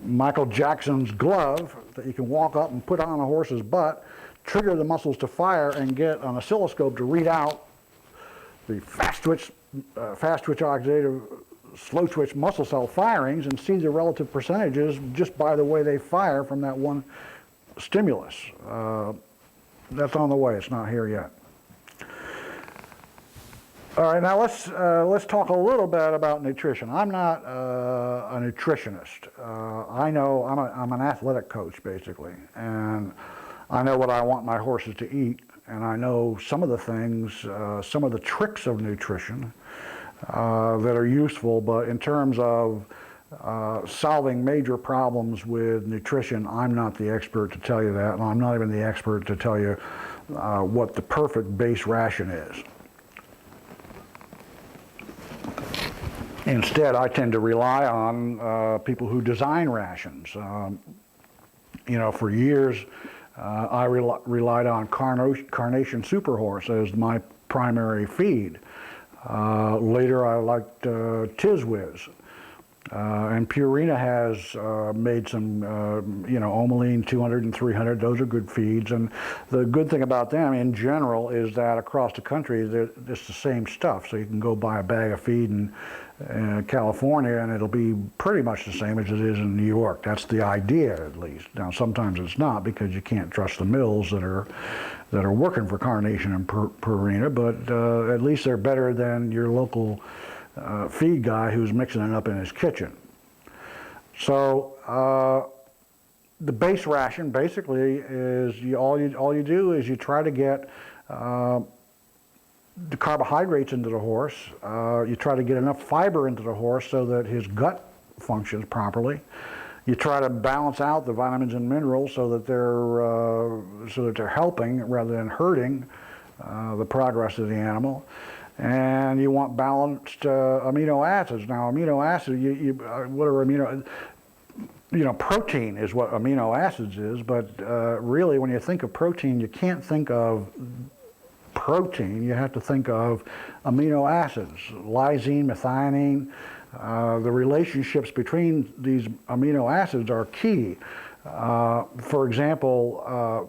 S1: Michael Jackson's glove that you can walk up and put on a horse's butt, trigger the muscles to fire, and get an oscilloscope to read out the fast twitch oxidative, slow twitch muscle cell firings and see the relative percentages just by the way they fire from that one stimulus. That's on the way. It's not here yet. All right, now let's talk a little bit about nutrition. I'm not a nutritionist. I know I'm an athletic coach basically, and I know what I want my horses to eat, and I know some of the things, some of the tricks of nutrition that are useful, but in terms of solving major problems with nutrition, I'm not the expert to tell you that, and I'm not even the expert to tell you what the perfect base ration is. Instead, I tend to rely on people who design rations. You know, for years, I relied on Carnation Superhorse as my primary feed. Later, I liked Tiz-Wiz. And Purina has made some, you know, Omeline 200 and 300. Those are good feeds. And the good thing about them in general is that across the country, it's the same stuff. So you can go buy a bag of feed in California, and it'll be pretty much the same as it is in New York. That's the idea, at least. Now, sometimes it's not, because you can't trust the mills that are working for Carnation and Purina, but at least they're better than your local feed guy who's mixing it up in his kitchen. So the base ration basically is all you do is you try to get the carbohydrates into the horse. You try to get enough fiber into the horse so that his gut functions properly. You try to balance out the vitamins and minerals so that they're helping rather than hurting the progress of the animal. and you want balanced amino acids. Now, amino acids, what are amino? Protein is what amino acids is, but really, when you think of protein, you can't think of protein. You have to think of amino acids, lysine, methionine. The relationships between these amino acids are key. For example,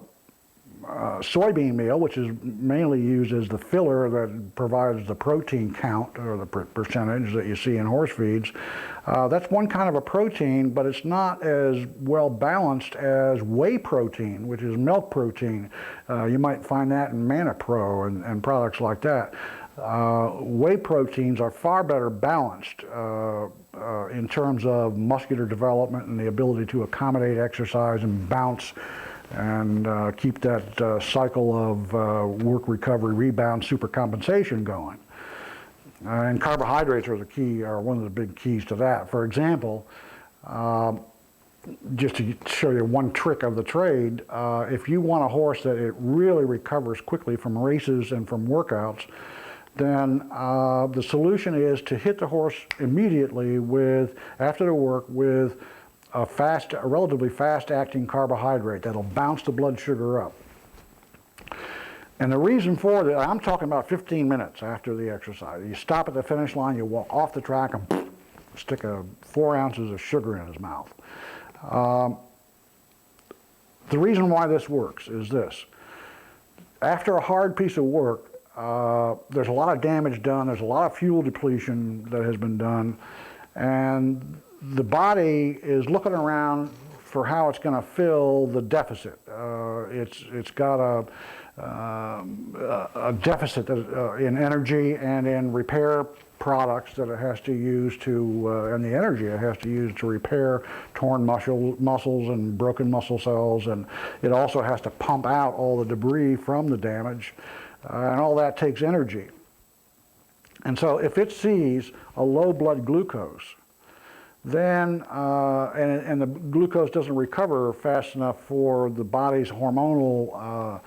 S1: soybean meal, which is mainly used as the filler that provides the protein count or the percentage that you see in horse feeds, that's one kind of a protein, but it's not as well balanced as whey protein, which is milk protein. You might find that in ManaPro and products like that. Whey proteins are far better balanced in terms of muscular development and the ability to accommodate exercise and bounce and keep that cycle of work, recovery, rebound, supercompensation going. And carbohydrates are the key, are one of the big keys to that. For example, just to show you one trick of the trade, if you want a horse that it really recovers quickly from races and from workouts, then the solution is to hit the horse immediately after the work with a relatively fast-acting carbohydrate that'll bounce the blood sugar up. And the reason for that, I'm talking about 15 minutes after the exercise. You stop at the finish line, you walk off the track, and stick 4 ounces of sugar in his mouth. The reason why this works is this. After a hard piece of work, there's a lot of damage done, there's a lot of fuel depletion that has been done, and the body is looking around for how it's going to fill the deficit. It's got a deficit in energy and in repair products that it has to use and the energy it has to use to repair torn muscles and broken muscle cells, and it also has to pump out all the debris from the damage, and all that takes energy. And so if it sees a low blood glucose, then, and the glucose doesn't recover fast enough for the body's hormonal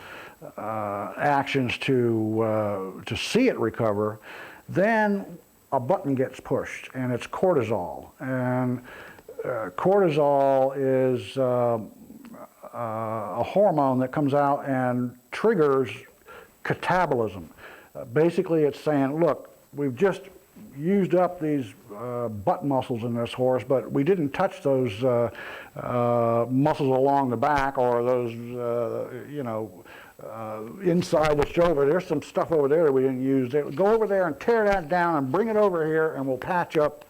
S1: actions to see it recover, then a button gets pushed, and it's cortisol. And cortisol is a hormone that comes out and triggers catabolism. Basically, it's saying, look, we've just used up these butt muscles in this horse, but we didn't touch those muscles along the back or those, inside the shoulder. There's some stuff over there that we didn't use. Go over there and tear that down and bring it over here, and we'll patch up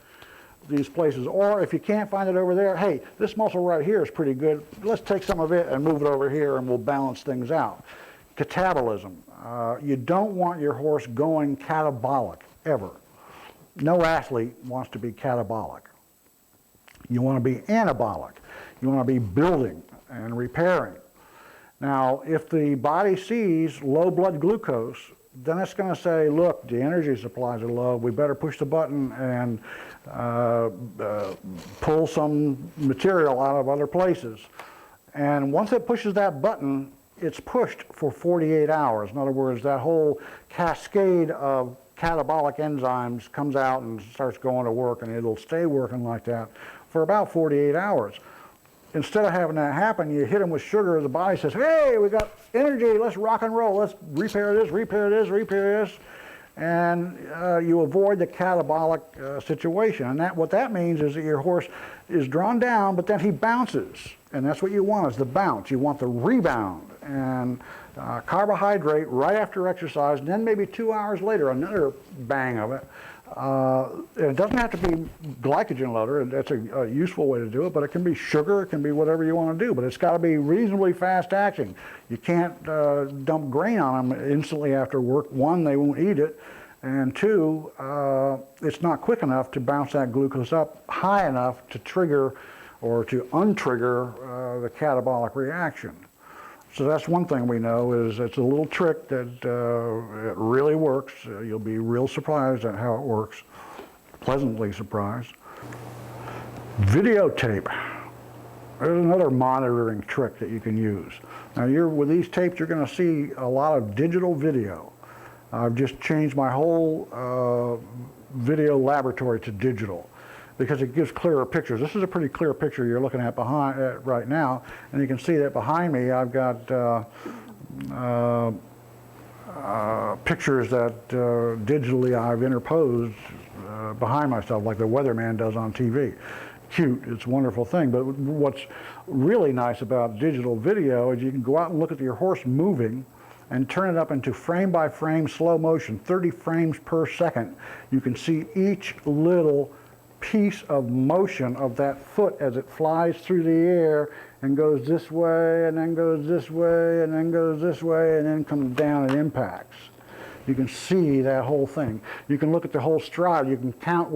S1: these places. Or if you can't find it over there, hey, this muscle right here is pretty good. Let's take some of it and move it over here, and we'll balance things out. Catabolism. You don't want your horse going catabolic, ever. No athlete wants to be catabolic. You want to be anabolic. You want to be building and repairing. Now, if the body sees low blood glucose, then it's going to say, look, the energy supplies are low. We better push the button and pull some material out of other places. And once it pushes that button, it's pushed for 48 hours. In other words, that whole cascade of catabolic enzymes comes out and starts going to work, and it'll stay working like that for about 48 hours. Instead of having that happen, you hit them with sugar, the body says, hey, we got energy, let's rock and roll, let's repair this, repair this, repair this, and you avoid the catabolic situation. And what that means is that your horse is drawn down, but then he bounces, and that's what you want, is the bounce. You want the rebound, and carbohydrate right after exercise, and then maybe 2 hours later, another bang of it. It doesn't have to be glycogen loader. That's a useful way to do it, but it can be sugar, it can be whatever you want to do, but it's got to be reasonably fast acting. You can't dump grain on them instantly after work. One, they won't eat it, and two, it's not quick enough to bounce that glucose up high enough to trigger or to untrigger the catabolic reaction. So that's one thing we know, is it's a little trick that it really works. You'll be real surprised at how it works, pleasantly surprised. Videotape. There's another monitoring trick that you can use. Now with these tapes, you're going to see a lot of digital video. I've just changed my whole video laboratory to digital because it gives clearer pictures. This is a pretty clear picture you're looking at right now, and you can see that behind me I've got pictures that digitally I've interposed behind myself, like the weatherman does on TV. Cute, it's a wonderful thing, but what's really nice about digital video is you can go out and look at your horse moving and turn it up into frame by frame slow motion, 30 frames per second. You can see each little piece of motion of that foot as it flies through the air and goes this way and then goes this way and then goes this way and then comes down and impacts. You can see that whole thing. You can look at the whole stride. You can count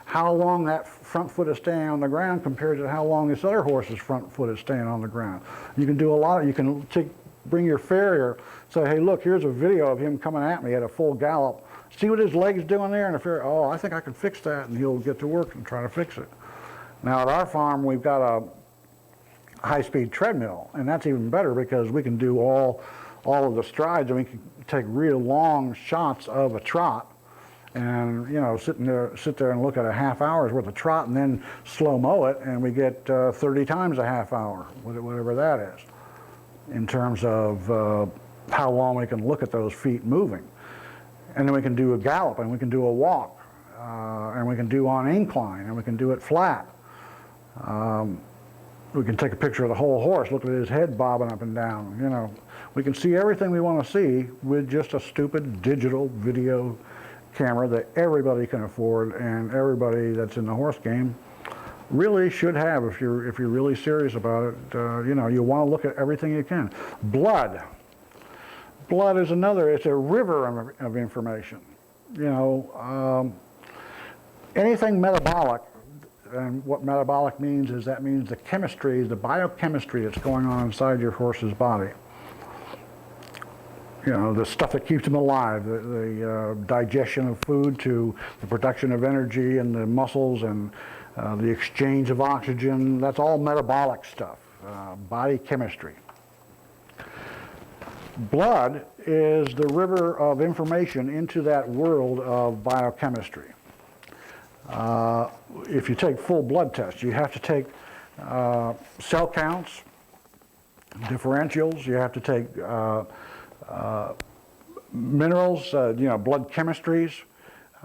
S1: how long that front foot is staying on the ground compared to how long this other horse's front foot is staying on the ground. You can do a lot. You can bring your farrier, say, hey, look, here's a video of him coming at me at a full gallop. See what his leg's doing there? And the farrier, oh, I think I can fix that, and he'll get to work and try to fix it. Now at our farm, we've got a high-speed treadmill, and that's even better because we can do all of the strides, and we can take real long shots of a trot, and sit there and look at a half hour's worth of trot, and then slow-mo it, and we get 30 times a half hour, whatever that is, in terms of how long we can look at those feet moving. And then we can do a gallop, and we can do a walk, and we can do on incline, and we can do it flat. We can take a picture of the whole horse, look at his head bobbing up and down. We can see everything we want to see with just a stupid digital video camera that everybody can afford, and everybody that's in the horse game really should have if you're really serious about it. You want to look at everything you can. Blood is another. It's a river of information. Anything metabolic. And what metabolic means is that means the chemistry, the biochemistry that's going on inside your horse's body. The stuff that keeps him alive, the digestion of food to the production of energy and the muscles and the exchange of oxygen. That's all metabolic stuff, body chemistry. Blood is the river of information into that world of biochemistry. If you take full blood tests, you have to take cell counts, differentials, you have to take minerals, blood chemistries,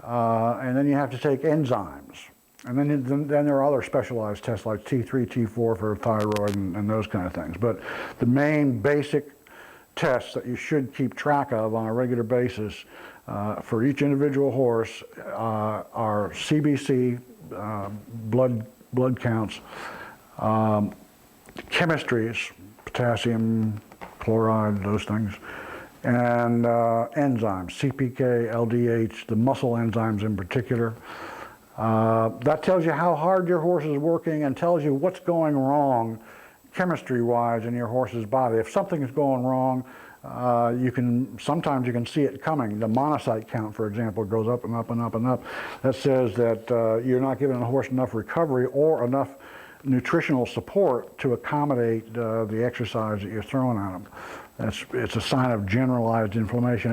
S1: and then you have to take enzymes. And then there are other specialized tests like T3, T4 for thyroid and those kind of things. But the main basic tests that you should keep track of on a regular basis for each individual horse are CBC, blood counts, chemistries, potassium, chloride, those things, and enzymes, CPK, LDH, the muscle enzymes in particular. That tells you how hard your horse is working and tells you what's going wrong chemistry-wise in your horse's body. If something is going wrong, sometimes you can see it coming. The monocyte count, for example, goes up and up and up and up. That says that you're not giving the horse enough recovery or enough nutritional support to accommodate the exercise that you're throwing at them. It's a sign of generalized inflammation.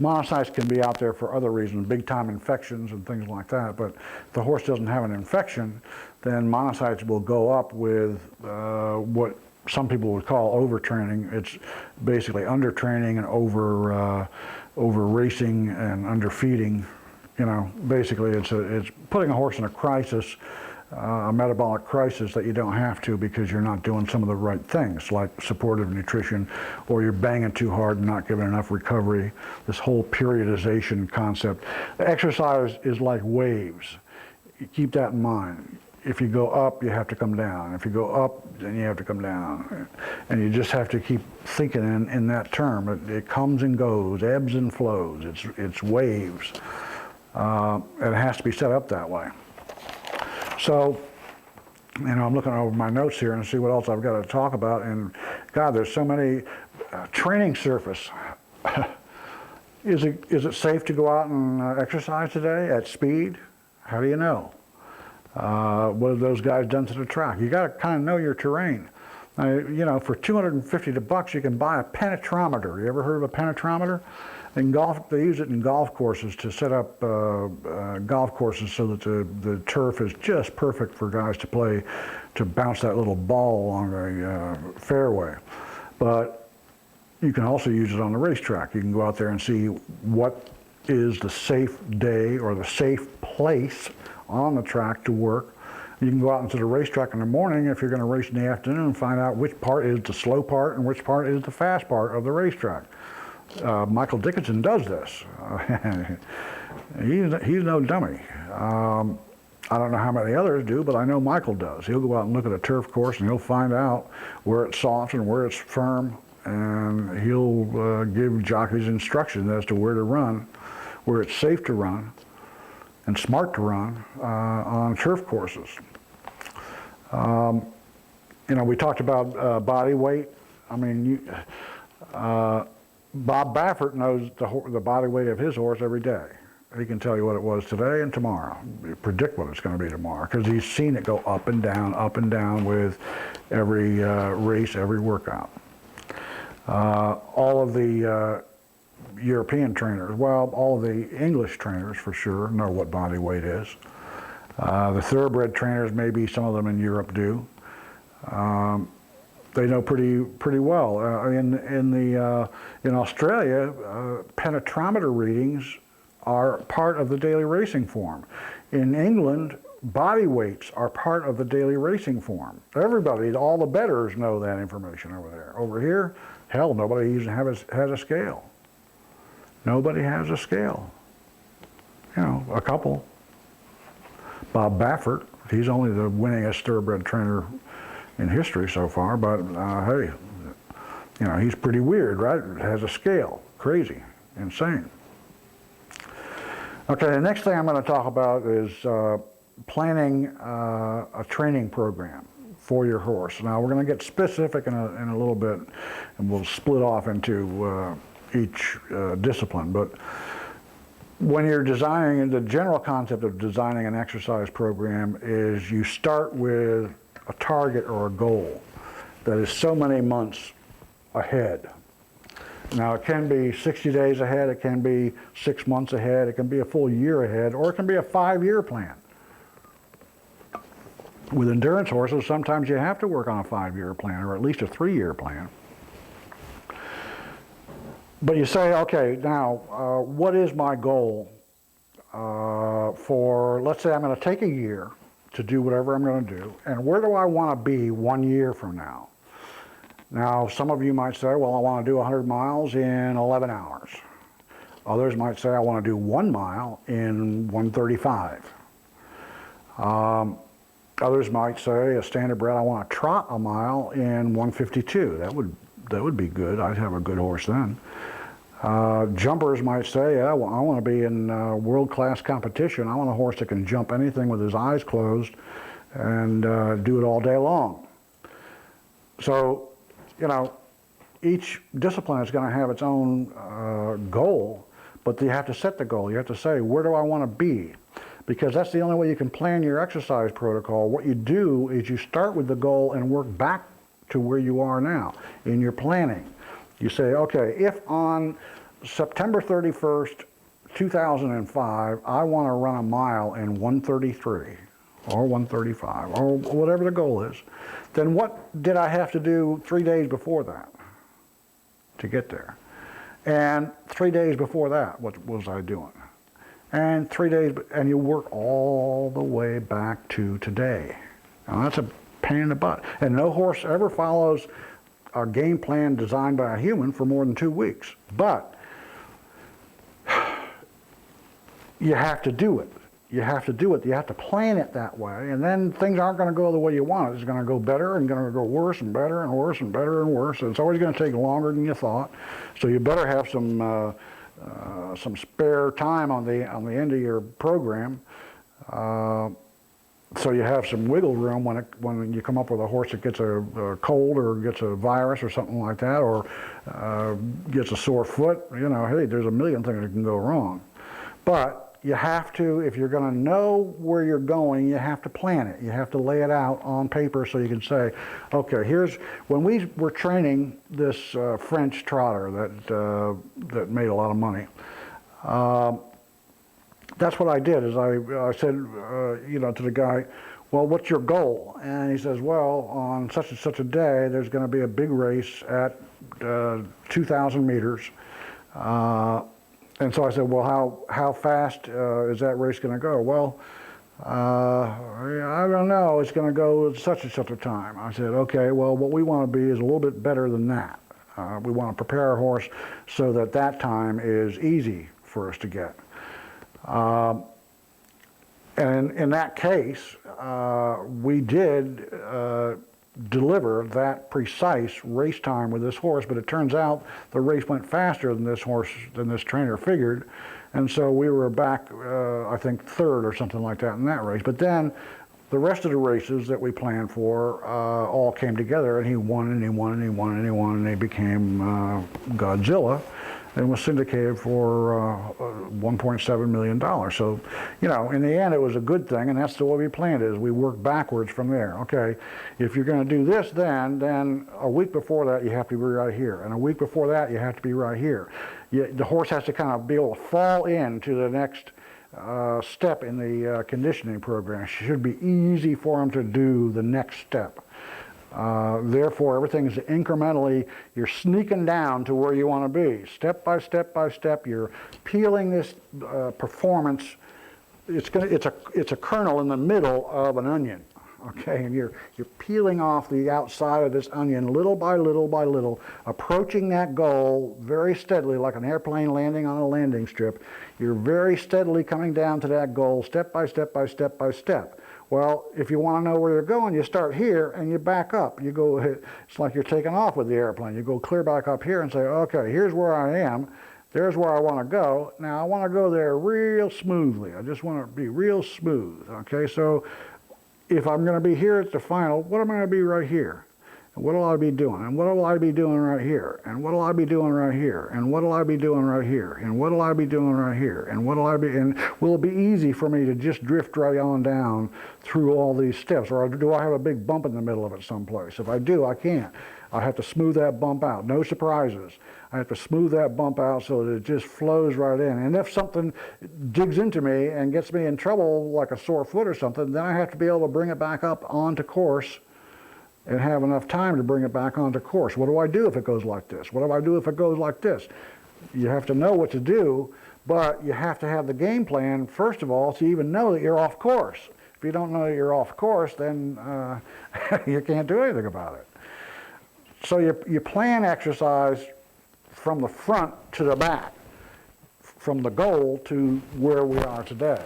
S1: Monocytes can be out there for other reasons, big-time infections and things like that, but if the horse doesn't have an infection, then monocytes will go up with what some people would call overtraining. It's basically undertraining and over racing and underfeeding. Basically it's putting a horse in a crisis, a metabolic crisis that you don't have to because you're not doing some of the right things like supportive nutrition, or you're banging too hard and not giving enough recovery. This whole periodization concept. Exercise is like waves. You keep that in mind. If you go up, you have to come down. If you go up, then you have to come down. And you just have to keep thinking in that term. It comes and goes, ebbs and flows. It's waves. It has to be set up that way. So, I'm looking over my notes here and see what else I've got to talk about. And God, there's so many. Training surface. Is it safe to go out and exercise today at speed? How do you know? What have those guys done to the track? You got to kind of know your terrain. For $250 you can buy a penetrometer. You ever heard of a penetrometer? In golf, they use it in golf courses to set up golf courses so that the turf is just perfect for guys to play, to bounce that little ball along a fairway. But you can also use it on the racetrack. You can go out there and see what is the safe day or the safe place on the track to work. You can go out into the racetrack in the morning if you're going to race in the afternoon and find out which part is the slow part and which part is the fast part of the racetrack. Michael Dickinson does this. He's no dummy. I don't know how many others do, but I know Michael does. He'll go out and look at a turf course and he'll find out where it's soft and where it's firm, and he'll give jockeys instructions as to where to run, where it's safe to run and smart to run on turf courses. You know, we talked about body weight. I mean, Bob Baffert knows the body weight of his horse every day. He can tell you what it was today and tomorrow, predict what it's going to be tomorrow, because he's seen it go up and down with every race, every workout. All of the European trainers, well, all of the English trainers for sure know what body weight is. The thoroughbred trainers, maybe some of them in Europe do. They know pretty well. In Australia, penetrometer readings are part of the daily racing form. In England, body weights are part of the daily racing form. Everybody, all the bettors know that information over there. Over here, hell, nobody even has a scale. Nobody has a scale. You know, a couple. Bob Baffert, he's only the winningest thoroughbred trainer in history so far, but hey, you know, he's pretty weird, right? Has a scale. Crazy. Insane. Okay, the next thing I'm going to talk about is planning a training program for your horse. Now, we're going to get specific in a little bit, and we'll split off into each discipline. But when you're designing, the general concept of designing an exercise program is you start with a target or a goal that is so many months ahead. Now, it can be 60 days ahead, it can be 6 months ahead, it can be a full year ahead, or it can be a 5-year plan. With endurance horses, sometimes you have to work on a 5-year plan, or at least a 3-year plan. But you say, okay, now, what is my goal for, let's say I'm going to take a year to do whatever I'm going to do, and where do I want to be 1 year from now? Now, some of you might say, well, I want to do 100 miles in 11 hours. Others might say, I want to do 1 mile in 1:35. Others might say, a standardbred, I want to trot a mile in 1:52. That would be good. I'd have a good horse then. Jumpers might say, yeah, well, I want to be in world-class competition. I want a horse that can jump anything with his eyes closed and do it all day long. So, you know, each discipline is going to have its own goal, but you have to set the goal. You have to say, where do I want to be? Because that's the only way you can plan your exercise protocol. What you do is you start with the goal and work back to where you are now in your planning. You say, okay, if on September 31st, 2005, I want to run a mile in 1:33 or 1:35 or whatever the goal is, then what did I have to do 3 days before that to get there? And 3 days before that, what was I doing? And 3 days, and you work all the way back to today. Now that's a pain in the butt. And no horse ever follows a game plan designed by a human for more than 2 weeks. But you have to do it. You have to do it. You have to plan it that way, and then things aren't going to go the way you want it. It's going to go better and going to go worse and better and worse and better and worse. And it's always going to take longer than you thought. So you better have some spare time on the end of your program, so you have some wiggle room when you come up with a horse that gets a cold or gets a virus or something like that, or gets a sore foot. You know, hey, there's a million things that can go wrong. But you have to, if you're going to know where you're going, you have to plan it. You have to lay it out on paper so you can say, okay, here's, when we were training this French trotter that made a lot of money, that's what I did, is I said, you know, to the guy, well, what's your goal? And he says, well, on such and such a day, there's going to be a big race at 2,000 meters. And so I said, well, how fast is that race going to go? Well, I don't know. It's going to go at such and such a time. I said, okay, well, what we want to be is a little bit better than that. We want to prepare our horse so that that time is easy for us to get. And in that case, we did deliver that precise race time with this horse, but it turns out the race went faster than this trainer figured, and so we were back, I think, third or something like that in that race. But then the rest of the races that we planned for all came together, and he won, and he won, and he won, and he won, and he became Godzilla, and was syndicated for $1.7 million. So, you know, in the end, it was a good thing, and that's the way we planned it, is we worked backwards from there. Okay, if you're going to do this, then a week before that, you have to be right here, and a week before that, you have to be right here. The horse has to kind of be able to fall into the next step in the conditioning program. It should be easy for him to do the next step. Therefore, everything is incrementally, you're sneaking down to where you want to be. Step by step by step, you're peeling this performance. It's a kernel in the middle of an onion, okay? And you're peeling off the outside of this onion little by little by little, approaching that goal very steadily, like an airplane landing on a landing strip. You're very steadily coming down to that goal, step by step by step by step. Well, if you want to know where you're going, you start here and you back up. You go, it's like you're taking off with the airplane. You go clear back up here and say, okay, here's where I am. There's where I want to go. Now, I want to go there real smoothly. I just want to be real smooth, okay? So if I'm going to be here at the final, what am I going to be right here? And what will I be doing? And what will I be doing right here? And what will I be doing right here? And what will I be doing right here? And what will I be doing right here? And what will I be, and will it be easy for me to just drift right on down through all these steps? Or do I have a big bump in the middle of it someplace? If I do, I can't. I have to smooth that bump out. No surprises. I have to smooth that bump out so that it just flows right in. And if something digs into me and gets me in trouble, like a sore foot or something, then I have to be able to bring it back up onto course and have enough time to bring it back onto course. What do I do if it goes like this? What do I do if it goes like this? You have to know what to do, but you have to have the game plan, first of all, to even know that you're off course. If you don't know that you're off course, then you can't do anything about it. So you plan exercise from the front to the back, from the goal to where we are today.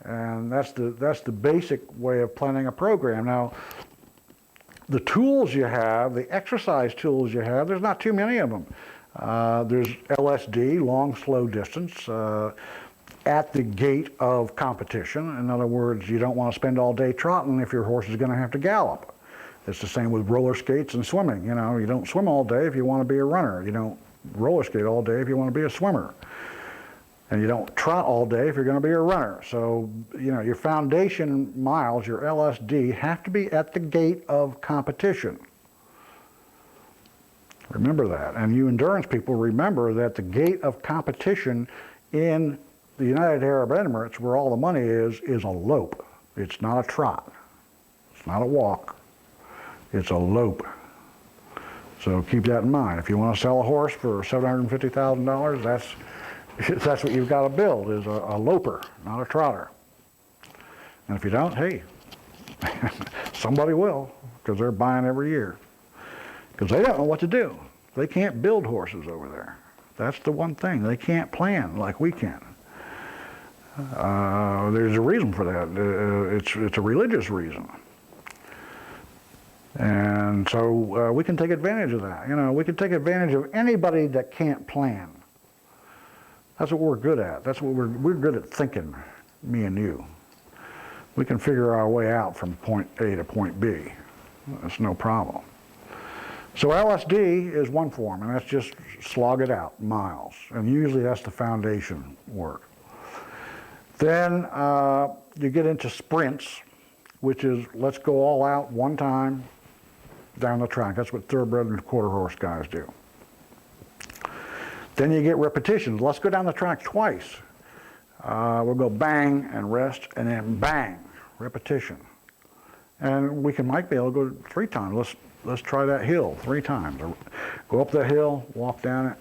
S1: And that's the basic way of planning a program. Now, the tools you have, the exercise tools you have, there's not too many of them. There's LSD, long, slow distance, at the gate of competition. In other words, you don't want to spend all day trotting if your horse is going to have to gallop. It's the same with roller skates and swimming. You know, you don't swim all day if you want to be a runner. You don't roller skate all day if you want to be a swimmer. And you don't trot all day if you're going to be a runner. So, you know, your foundation miles, your LSD, have to be at the gate of competition. Remember that. And you endurance people, remember that the gate of competition in the United Arab Emirates, where all the money is a lope. It's not a trot. It's not a walk. It's a lope. So keep that in mind. If you want to sell a horse for $750,000, that's what you've got to build, is a loper, not a trotter. And if you don't, hey, somebody will, because they're buying every year. Because they don't know what to do. They can't build horses over there. That's the one thing. They can't plan like we can. There's a reason for that. It's a religious reason. And so we can take advantage of that. You know, we can take advantage of anybody that can't plan. That's what we're good at. That's what we're good at thinking, me and you. We can figure our way out from point A to point B. That's no problem. So LSD is one form, and that's just slog it out, miles. And usually that's the foundation work. Then you get into sprints, which is let's go all out one time down the track. That's what thoroughbred and quarter horse guys do. Then you get repetitions. Let's go down the track twice. We'll go bang and rest, and then bang, repetition. And we might be able to go 3 times. Let's try that hill 3 times. Go up the hill, walk down it.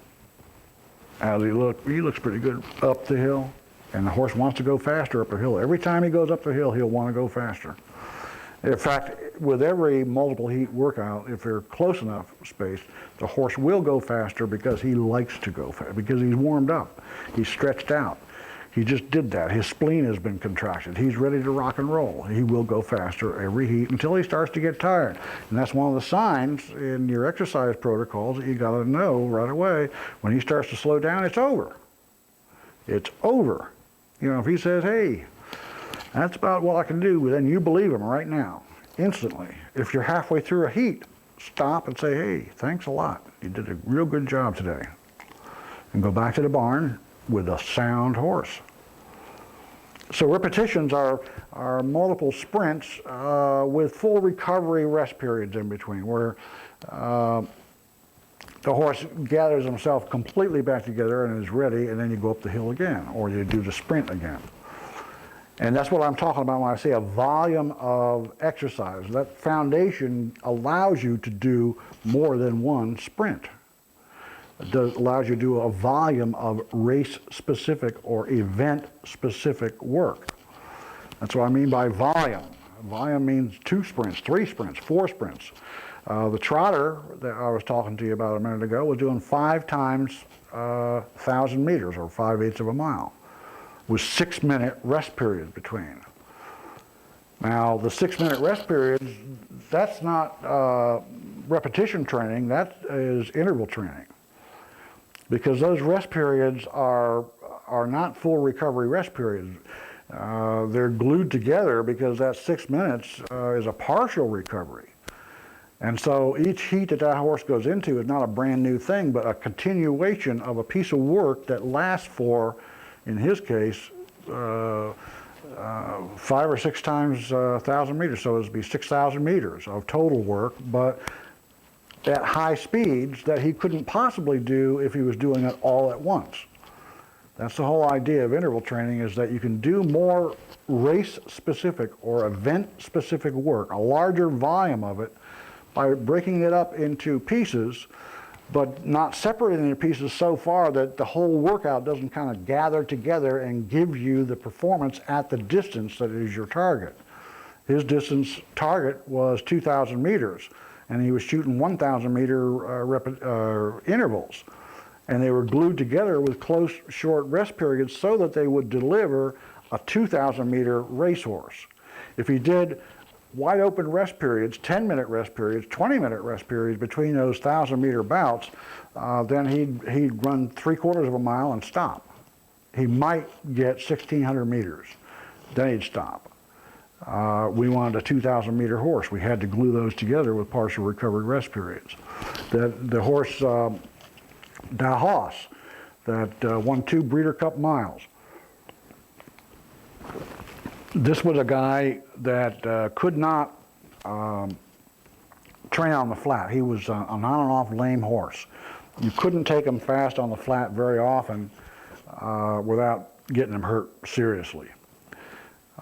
S1: How's he look? He looks pretty good up the hill. And the horse wants to go faster up the hill. Every time he goes up the hill, he'll want to go faster. In fact, with every multiple heat workout, if they're close enough spaced, the horse will go faster because he likes to go fast, because he's warmed up. He's stretched out. He just did that. His spleen has been contracted. He's ready to rock and roll. He will go faster every heat until he starts to get tired. And that's one of the signs in your exercise protocols that you got to know right away. When he starts to slow down, it's over. It's over. You know, if he says, hey, that's about what I can do, then you believe him right now, instantly. If you're halfway through a heat, stop and say, hey, thanks a lot. You did a real good job today. And go back to the barn with a sound horse. So repetitions are multiple sprints with full recovery rest periods in between, where the horse gathers himself completely back together and is ready, and then you go up the hill again, or you do the sprint again. And that's what I'm talking about when I say a volume of exercise. That foundation allows you to do more than one sprint. It allows you to do a volume of race-specific or event-specific work. That's what I mean by volume. Volume means 2 sprints, 3 sprints, 4 sprints. The trotter that I was talking to you about a minute ago was doing 5 times 1,000 meters, or 5/8 of a mile, with 6-minute rest periods between. Now, the 6-minute rest periods, that's not repetition training, that is interval training. Because those rest periods are not full recovery rest periods. They're glued together because that 6 minutes is a partial recovery. And so each heat that horse goes into is not a brand new thing, but a continuation of a piece of work that lasts for, in his case, 5 or 6 times 1,000 meters. So it would be 6,000 meters of total work, but at high speeds that he couldn't possibly do if he was doing it all at once. That's the whole idea of interval training, is that you can do more race-specific or event-specific work, a larger volume of it, by breaking it up into pieces, but not separating the pieces so far that the whole workout doesn't kind of gather together and give you the performance at the distance that is your target. His distance target was 2,000 meters, and he was shooting 1,000 meter intervals. And they were glued together with close, short rest periods so that they would deliver a 2,000 meter racehorse. If he did wide open rest periods, 10-minute rest periods, 20-minute rest periods between those 1,000 meter bouts, then he'd run 3/4 of a mile and stop. He might get 1,600 meters, then he'd stop. We wanted a 2,000 meter horse. We had to glue those together with partial recovery rest periods. The horse, Da Haas, that won 2 Breeder Cup miles. This was a guy that could not train on the flat. He was an on and off lame horse. You couldn't take him fast on the flat very often without getting him hurt seriously.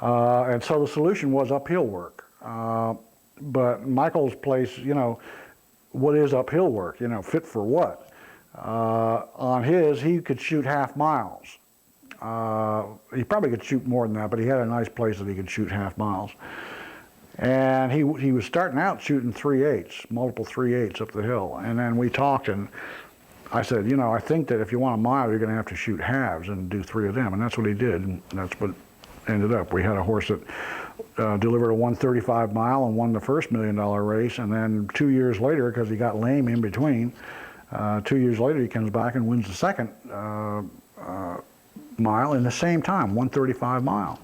S1: And so the solution was uphill work. But Michael's place, you know, what is uphill work? You know, fit for what? On his, he could shoot half miles. He probably could shoot more than that, but he had a nice place that he could shoot half miles. And he was starting out shooting 3/8, multiple 3/8 up the hill. And then we talked, and I said, you know, I think that if you want a mile, you're going to have to shoot halves and do 3 of them. And that's what he did, and that's what ended up. We had a horse that delivered a 1:35 mile and won the first $1 million race. And then 2 years later, because he got lame in between, 2 years later he comes back and wins the second mile in the same time, 1:35 mile.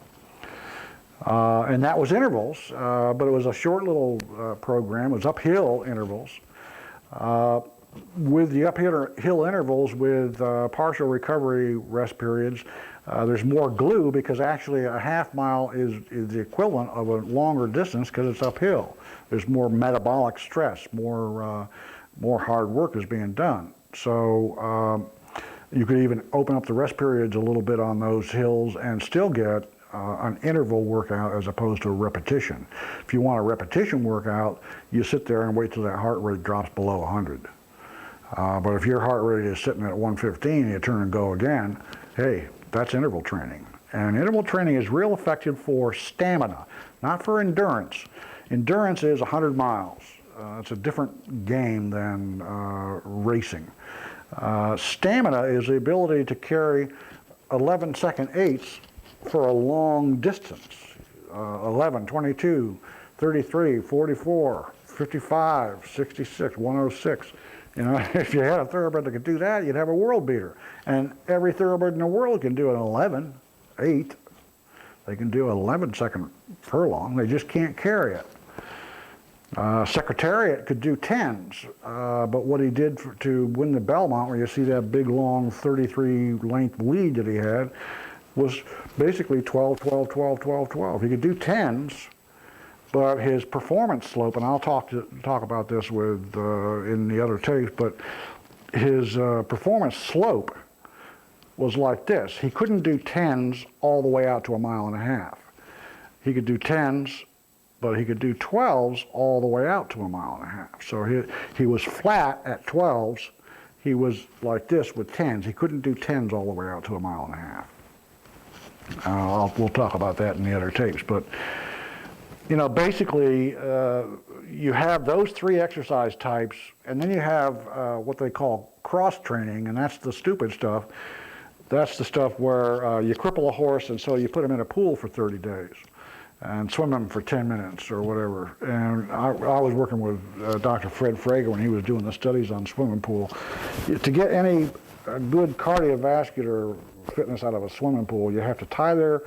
S1: And that was intervals, but it was a short little program. It was uphill intervals. with the uphill intervals with partial recovery rest periods, there's more glue because actually a half mile is the equivalent of a longer distance because it's uphill. There's more metabolic stress, more hard work is being done. So you could even open up the rest periods a little bit on those hills and still get an interval workout as opposed to a repetition. If you want a repetition workout, you sit there and wait till that heart rate drops below 100. But if your heart rate is sitting at 115 and you turn and go again, hey, that's interval training. And interval training is real effective for stamina, not for endurance. Endurance is 100 miles. It's a different game than racing. Stamina is the ability to carry 11-second eighths for a long distance. 11, 22, 33, 44, 55, 66, 106. You know, if you had a thoroughbred that could do that, you'd have a world beater. And every thoroughbred in the world can do an 11, 8. They can do an 11-second furlong. They just can't carry it. Secretariat could do 10s, but what he did to win the Belmont, where you see that big, long 33-length lead that he had, was basically 12, 12, 12, 12, 12. He could do 10s, but his performance slope, and I'll talk about this with in the other tapes, but his performance slope was like this. He couldn't do 10s all the way out to 1.5 miles. He could do 10s, but he could do 12s all the way out to 1.5 miles. So he was flat at 12s. He was like this with 10s. He couldn't do 10s all the way out to 1.5 miles. We'll talk about that in the other tapes. But you know, basically, you have those 3 exercise types, and then you have what they call cross training, and that's the stupid stuff. That's the stuff where you cripple a horse, and so you put him in a pool for 30 days and swim him for 10 minutes or whatever. And I was working with Dr. Fred Frager when he was doing the studies on swimming pool. To get any good cardiovascular fitness out of a swimming pool, you have to tie their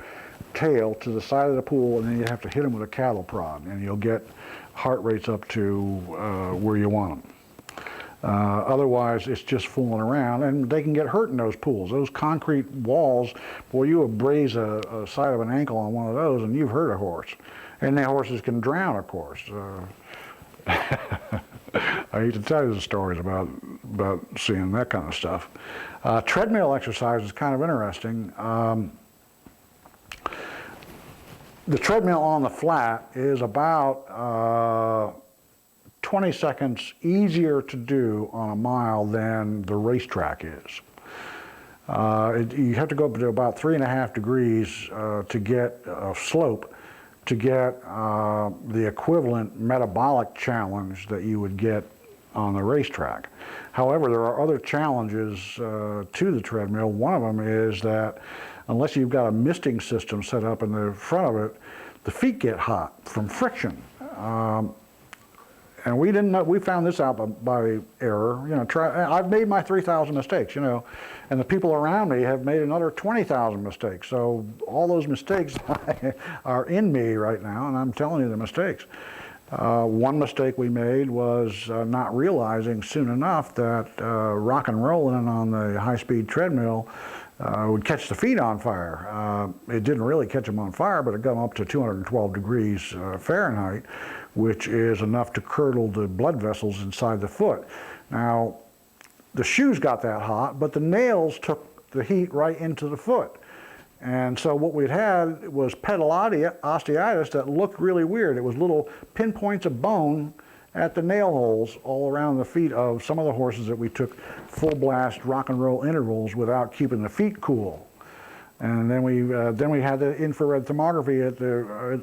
S1: tail to the side of the pool, and then you have to hit them with a cattle prod, and you'll get heart rates up to where you want them. Otherwise, it's just fooling around, and they can get hurt in those pools. Those concrete walls, boy, you abrase a side of an ankle on one of those, and you've hurt a horse. And the horses can drown, of course. I hate to tell you the stories about seeing that kind of stuff. Treadmill exercise is kind of interesting. The treadmill on the flat is about 20 seconds easier to do on a mile than the racetrack is. You have to go up to about 3.5 degrees to get a slope, to get the equivalent metabolic challenge that you would get on the racetrack. However, there are other challenges to the treadmill. One of them is that unless you've got a misting system set up in the front of it, the feet get hot from friction. And we didn't know, we found this out by error. You know, I've made my 3,000 mistakes, you know, and the people around me have made another 20,000 mistakes. So all those mistakes are in me right now, and I'm telling you the mistakes. One mistake we made was not realizing soon enough that rock and rolling on the high-speed treadmill would catch the feet on fire. It didn't really catch them on fire, but it got them up to 212 degrees Fahrenheit, which is enough to curdle the blood vessels inside the foot. Now, the shoes got that hot, but the nails took the heat right into the foot. And so what we'd had was pedal osteitis that looked really weird. It was little pinpoints of bone at the nail holes all around the feet of some of the horses that we took full blast rock and roll intervals without keeping the feet cool. And then we had the infrared thermography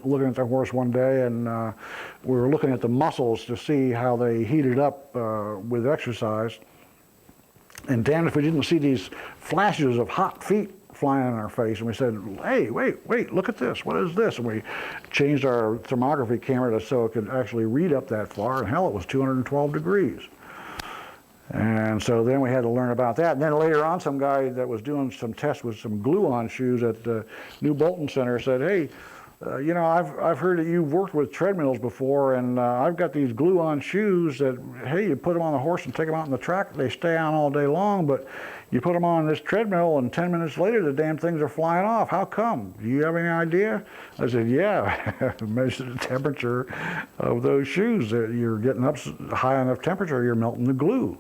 S1: looking at the horse one day, and we were looking at the muscles to see how they heated up with exercise. And damn if we didn't see these flashes of hot feet flying in our face, and we said, hey, wait, look at this, what is this? And we changed our thermography camera so it could actually read up that far, and hell, it was 212 degrees. And so then we had to learn about that. And then later on, some guy that was doing some tests with some glue-on shoes at the New Bolton Center said, hey, You know, I've heard that you've worked with treadmills before, and I've got these glue-on shoes that, hey, you put them on the horse and take them out on the track, they stay on all day long, but you put them on this treadmill and 10 minutes later the damn things are flying off. How come? Do you have any idea? I said, yeah, measure the temperature of those shoes. You're getting up high enough temperature, you're melting the glue.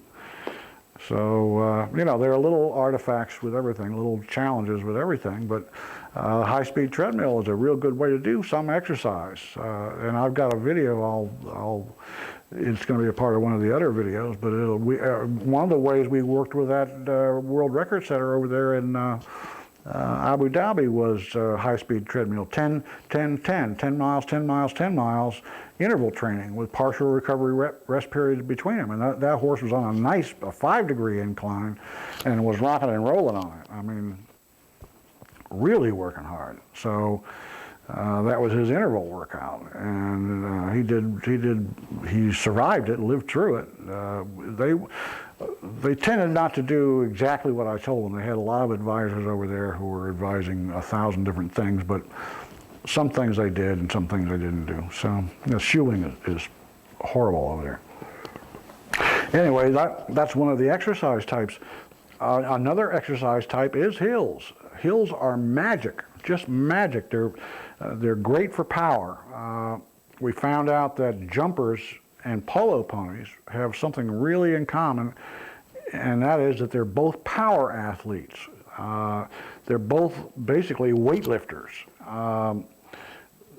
S1: So, you know, there are little artifacts with everything, little challenges with everything, but high-speed treadmill is a real good way to do some exercise. And I've got a video, it's going to be a part of one of the other videos, but one of the ways we worked with that World Record Center over there in Abu Dhabi was high-speed treadmill, 10, 10, 10, 10 miles, 10 miles, 10 miles, interval training with partial recovery rest periods between them. And that horse was on a nice 5-degree incline and was rocking and rolling on it. I mean, really working hard. So that was his interval workout, and he survived it, lived through it. They tended not to do exactly what I told them. They had a lot of advisors over there who were advising 1,000 different things, but some things they did and some things they didn't do. So shoeing is horrible over there. Anyway, that's one of the exercise types. Another exercise type is hills. Hills are magic, just magic. They're great for power. We found out that jumpers and polo ponies have something really in common, and that is that they're both power athletes. They're both basically weightlifters.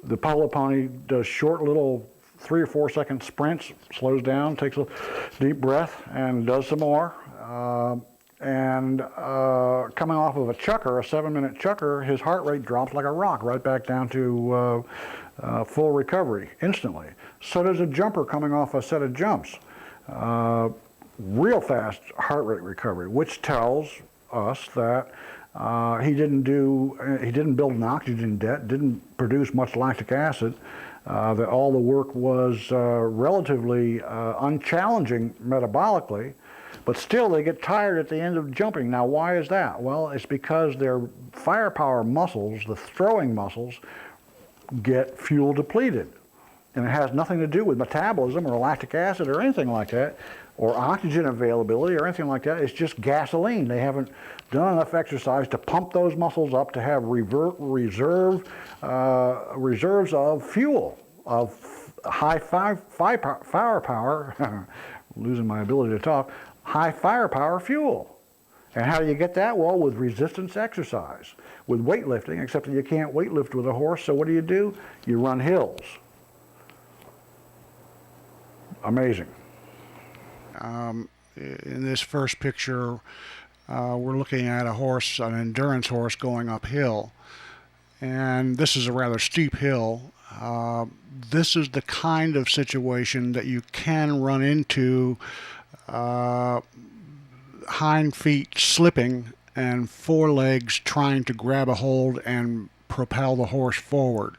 S1: The polo pony does short little 3 or 4 second sprints, slows down, takes a deep breath, and does some more. Coming off of a chucker, a 7-minute chucker, his heart rate drops like a rock, right back down to full recovery instantly. So does a jumper coming off a set of jumps. Real fast heart rate recovery, which tells us that he didn't build an oxygen debt, didn't produce much lactic acid, that all the work was relatively unchallenging metabolically. But still, they get tired at the end of jumping. Now, why is that? Well, it's because their firepower muscles, the throwing muscles, get fuel depleted. And it has nothing to do with metabolism or lactic acid or anything like that, or oxygen availability or anything like that. It's just gasoline. They haven't done enough exercise to pump those muscles up to have reserves of fuel, of high firepower, losing my ability to talk, high firepower fuel. And how do you get that? Well, with resistance exercise, with weightlifting, except that you can't weightlift with a horse, so what do? You run hills. Amazing. In this first picture, we're looking at a horse, an endurance horse, going uphill. And this is a rather steep hill. This is the kind of situation that you can run into hind feet slipping and forelegs trying to grab a hold and propel the horse forward.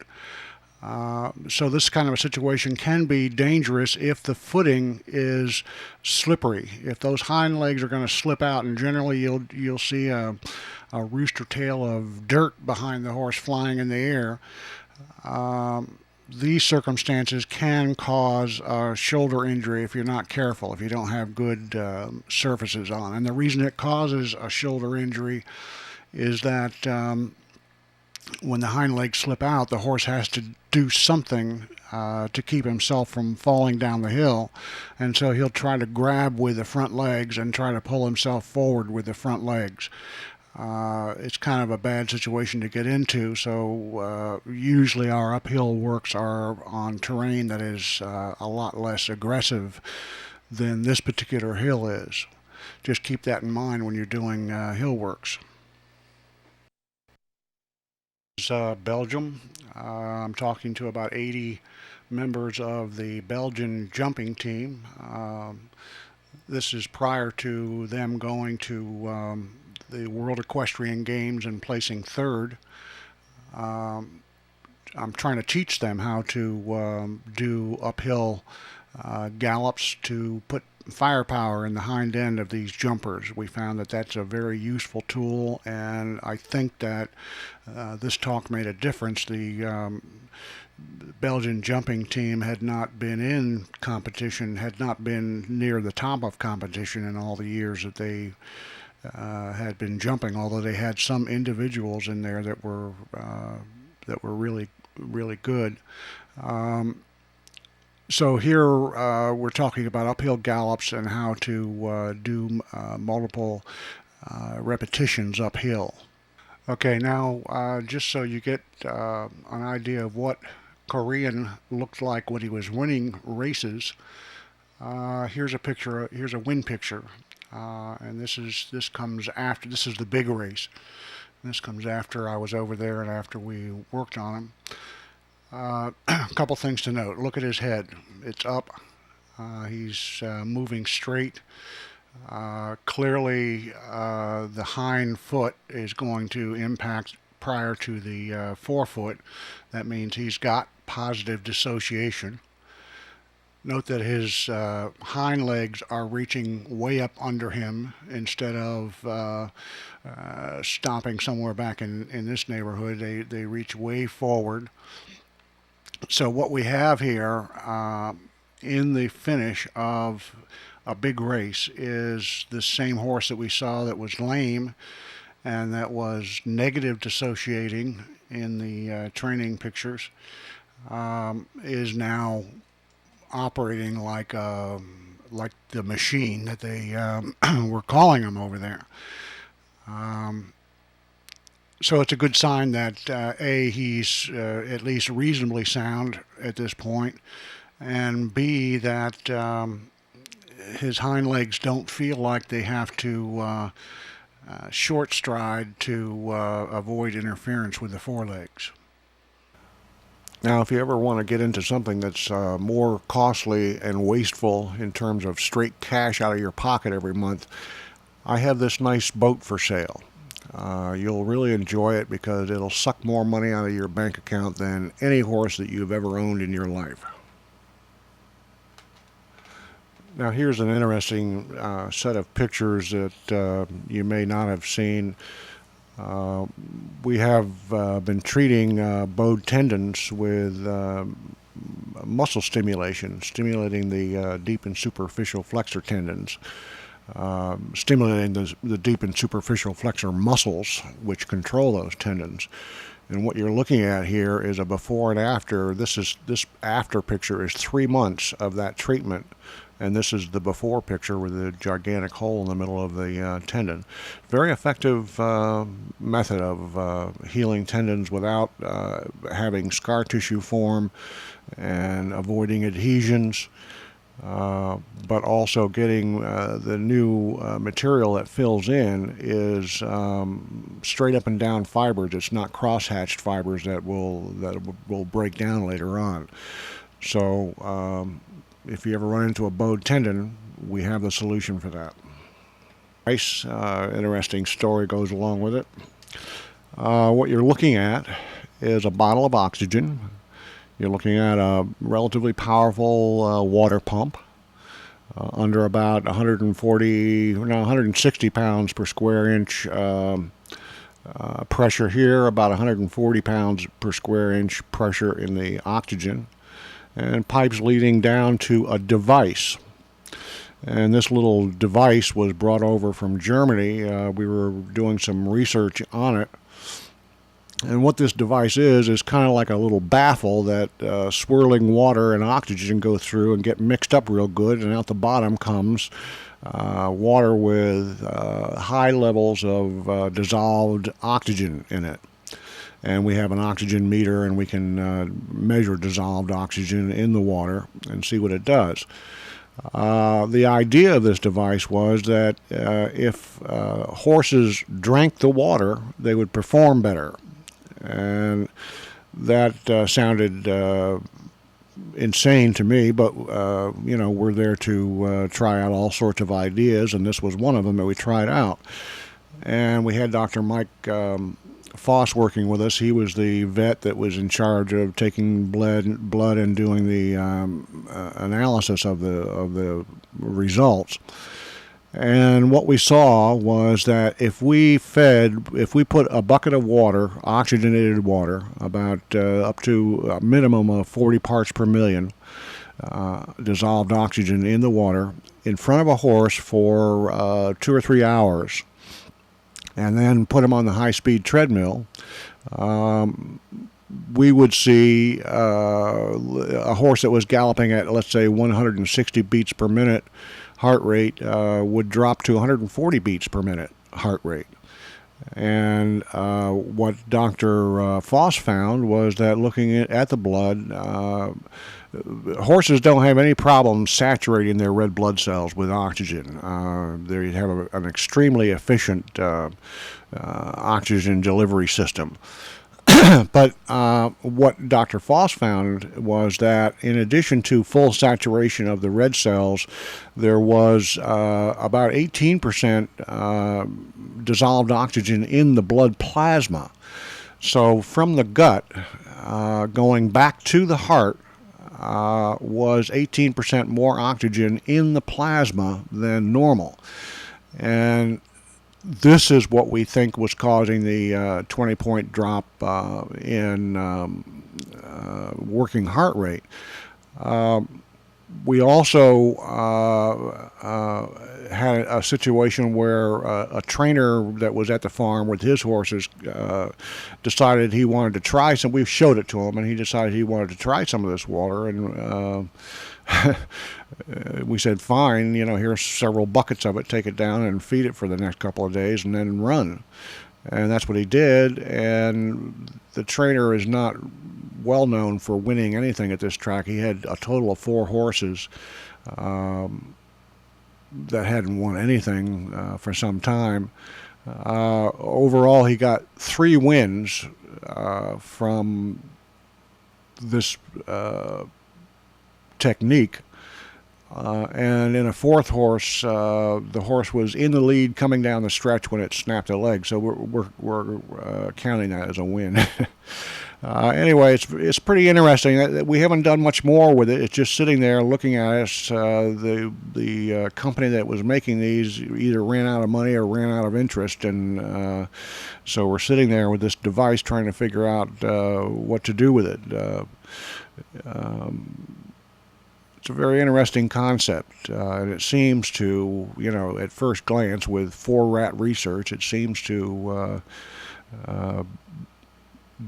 S1: So this kind of a situation can be dangerous if the footing is slippery. If those hind legs are going to slip out, and generally you'll see a rooster tail of dirt behind the horse flying in the air. These circumstances can cause a shoulder injury if you're not careful, if you don't have good surfaces on. And the reason it causes a shoulder injury is that when the hind legs slip out, the horse has to do something to keep himself from falling down the hill. And so he'll try to grab with the front legs and try to pull himself forward with the front legs. It's kind of a bad situation to get into, so usually our uphill works are on terrain that is a lot less aggressive than this particular hill is. Just keep that in mind when you're doing hill works. This is Belgium. I'm talking to about 80 members of the Belgian jumping team. This is prior to them going to the World Equestrian Games and placing third. I'm trying to teach them how to do uphill gallops to put firepower in the hind end of these jumpers. We found that that's a very useful tool, and I think that this talk made a difference. The Belgian jumping team had not been in competition, had not been near the top of competition in all the years that they had been jumping, although they had some individuals in there that were really, really good. So here we're talking about uphill gallops and how to do multiple repetitions uphill. Okay, now just so you get an idea of what Korean looked like when he was winning races, here's a picture. Here's a win picture, and this comes after. This is the big race. This comes after I was over there and after we worked on him. A couple things to note. Look at his head. It's up. He's moving straight. Clearly, the hind foot is going to impact prior to the forefoot. That means he's got positive dissociation. Note that his hind legs are reaching way up under him instead of stopping somewhere back in this neighborhood. They reach way forward. So what we have here in the finish of a big race is the same horse that we saw that was lame and that was negative dissociating in the training pictures, is now operating like the machine that they were calling him over there. So it's a good sign that A, he's at least reasonably sound at this point, and B, that his hind legs don't feel like they have to short stride to avoid interference with the forelegs. Now, if you ever want to get into something that's more costly and wasteful in terms of straight cash out of your pocket every month, I have this nice boat for sale. You'll really enjoy it because it'll suck more money out of your bank account than any horse that you've ever owned in your life. Now here's an interesting set of pictures that you may not have seen. We have been treating bowed tendons with muscle stimulation, stimulating the deep and superficial flexor tendons. Stimulating the deep and superficial flexor muscles which control those tendons. And what you're looking at here is a before and after. This after picture is 3 months of that treatment, and this is the before picture with a gigantic hole in the middle of the tendon. Very effective method of healing tendons without having scar tissue form and avoiding adhesions. But also getting the new material that fills in is straight up and down fibers. It's not cross-hatched fibers that will break down later on. So if you ever run into a bowed tendon, we have the solution for that. Nice, interesting story goes along with it. What you're looking at is a bottle of oxygen. You're looking at a relatively powerful water pump under about 160 pounds per square inch pressure here, about 140 pounds per square inch pressure in the oxygen, and pipes leading down to a device. And this little device was brought over from Germany. We were doing some research on it. And what this device is kind of like a little baffle that swirling water and oxygen go through and get mixed up real good, and out the bottom comes water with high levels of dissolved oxygen in it. And we have an oxygen meter, and we can measure dissolved oxygen in the water and see what it does. The idea of this device was that if horses drank the water, they would perform better. And that sounded insane to me, but we're there to try out all sorts of ideas, and this was one of them that we tried out. And we had Dr. Mike
S2: Foss working with us. He was the vet that was in charge of taking blood and doing the analysis of the results. And what we saw was that if we put a bucket of water, oxygenated water, about up to a minimum of 40 parts per million dissolved oxygen in the water, in front of a horse for 2 or 3 hours, and then put him on the high-speed treadmill, we would see a horse that was galloping at, let's say, 160 beats per minute heart rate would drop to 140 beats per minute heart rate. And what Dr. Foss found was that looking at the blood, horses don't have any problem saturating their red blood cells with oxygen. They have an extremely efficient oxygen delivery system. But what Dr. Foss found was that in addition to full saturation of the red cells, there was about 18% dissolved oxygen in the blood plasma. So from the gut, going back to the heart, was 18% more oxygen in the plasma than normal. And this is what we think was causing the 20-point drop in working heart rate. We also had a situation where a trainer that was at the farm with his horses decided he wanted to try some. We showed it to him, and he decided he wanted to try some of this water. And we said, fine, here's several buckets of it, take it down and feed it for the next couple of days and then run. And that's what he did. And the trainer is not well known for winning anything at this track. He had a total of 4 horses that hadn't won anything for some time. Overall, he got 3 wins from this technique. And in a 4th horse, the horse was in the lead coming down the stretch when it snapped a leg. So we're counting that as a win. Anyway, it's pretty interesting. We haven't done much more with it. It's just sitting there looking at us. The company that was making these either ran out of money or ran out of interest, and so we're sitting there with this device trying to figure out what to do with it. It's a very interesting concept, and it seems to, at first glance, with 4 rat research, it seems to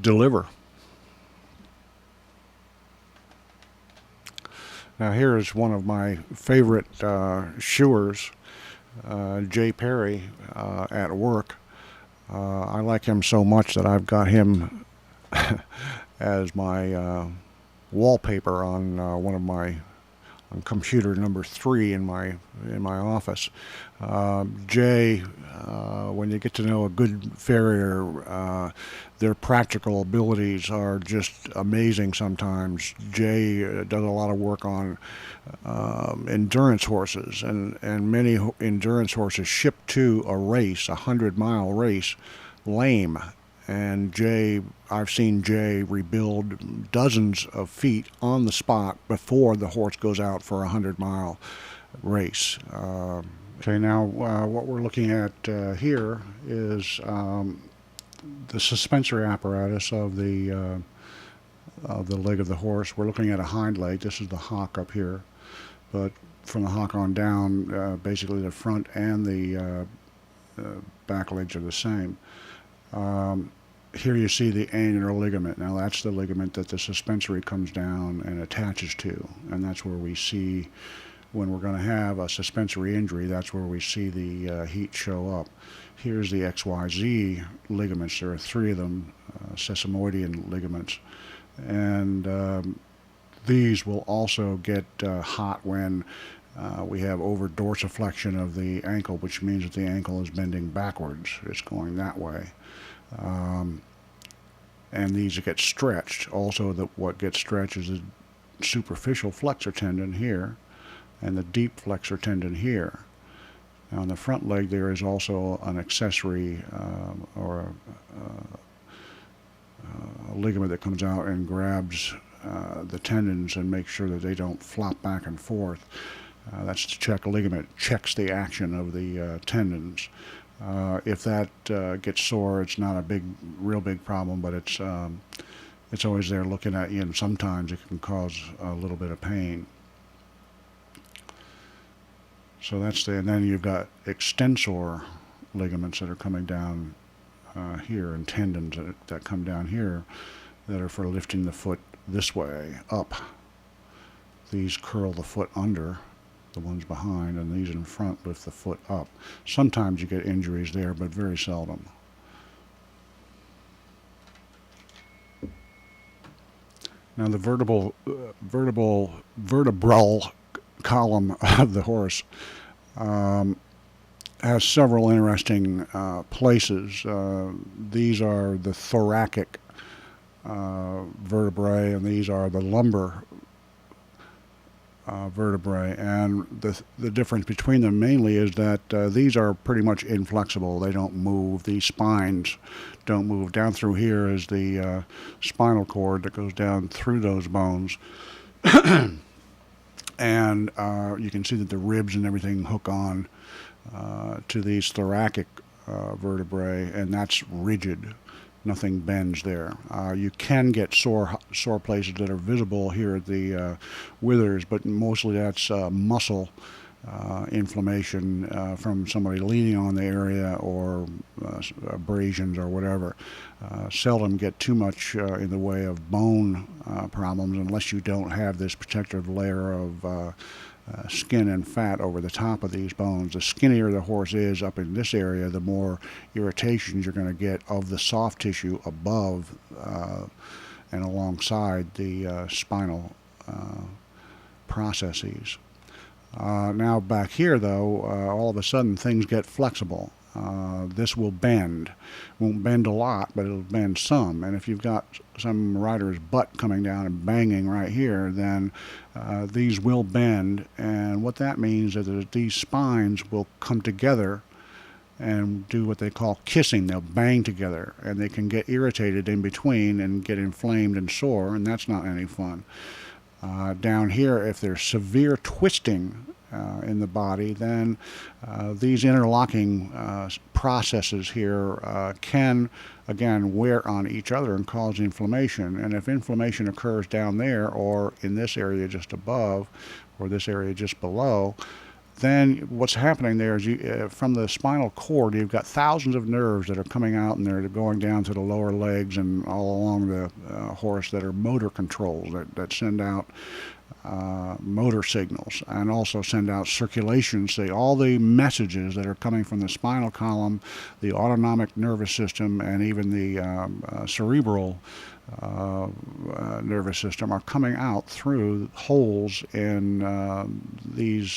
S2: deliver. Now here is one of my favorite shoers, Jay Perry, at work. I like him so much that I've got him as my wallpaper on one of my computer number 3 in my office. Jay, when you get to know a good farrier, their practical abilities are just amazing sometimes. Jay does a lot of work on endurance horses, and many endurance horses ship to a race, a 100-mile race, lame. And I've seen Jay rebuild dozens of feet on the spot before the horse goes out for a 100-mile race. Okay, now what we're looking at here is the suspensory apparatus of the leg of the horse. We're looking at a hind leg. This is the hock up here, but from the hock on down, basically the front and the back legs are the same. Here you see the annular ligament. Now that's the ligament that the suspensory comes down and attaches to, and that's where we see, when we're going to have a suspensory injury, that's where we see the heat show up. Here's the XYZ ligaments. There are 3 of them, sesamoidean ligaments, and these will also get hot when we have over dorsiflexion of the ankle, which means that the ankle is bending backwards. It's going that way. And these get stretched. Also, what gets stretched is the superficial flexor tendon here and the deep flexor tendon here. Now, on the front leg, there is also an accessory or a ligament that comes out and grabs the tendons and makes sure that they don't flop back and forth. That's to check ligament, checks the action of the tendons. If that gets sore, it's not a real big problem, but it's always there looking at you, and sometimes it can cause a little bit of pain. So that's and then you've got extensor ligaments that are coming down here, and tendons that come down here that are for lifting the foot this way, up. These curl the foot under, the ones behind, and these in front lift the foot up. Sometimes you get injuries there, but very seldom. Now the vertebral column of the horse has several interesting places. These are the thoracic vertebrae, and these are the lumbar vertebrae, and the difference between them mainly is that these are pretty much inflexible. They don't move. These spines don't move. Down through here is the spinal cord that goes down through those bones. And you can see that the ribs and everything hook on to these thoracic vertebrae, and that's rigid. Nothing bends there. You can get sore places that are visible here at the withers, but mostly that's muscle inflammation from somebody leaning on the area, or abrasions or whatever. Seldom get too much in the way of bone problems unless you don't have this protective layer of skin and fat over the top of these bones. The skinnier the horse is up in this area, the more irritations you're going to get of the soft tissue above and alongside the spinal processes. Now back here, though, all of a sudden things get flexible. This will bend. Won't bend a lot, but it'll bend some. And if you've got some rider's butt coming down and banging right here, then these will bend. And what that means is that these spines will come together and do what they call kissing. They'll bang together, and they can get irritated in between and get inflamed and sore, and that's not any fun. Down here, if there's severe twisting in the body, then these interlocking processes here can, again, wear on each other and cause inflammation. And if inflammation occurs down there, or in this area just above, or this area just below, then what's happening there is from the spinal cord, you've got thousands of nerves that are coming out, and they're going down to the lower legs and all along the horse that are motor controls that send out motor signals, and also send out circulation. So all the messages that are coming from the spinal column, the autonomic nervous system, and even the cerebral nervous system are coming out through holes in these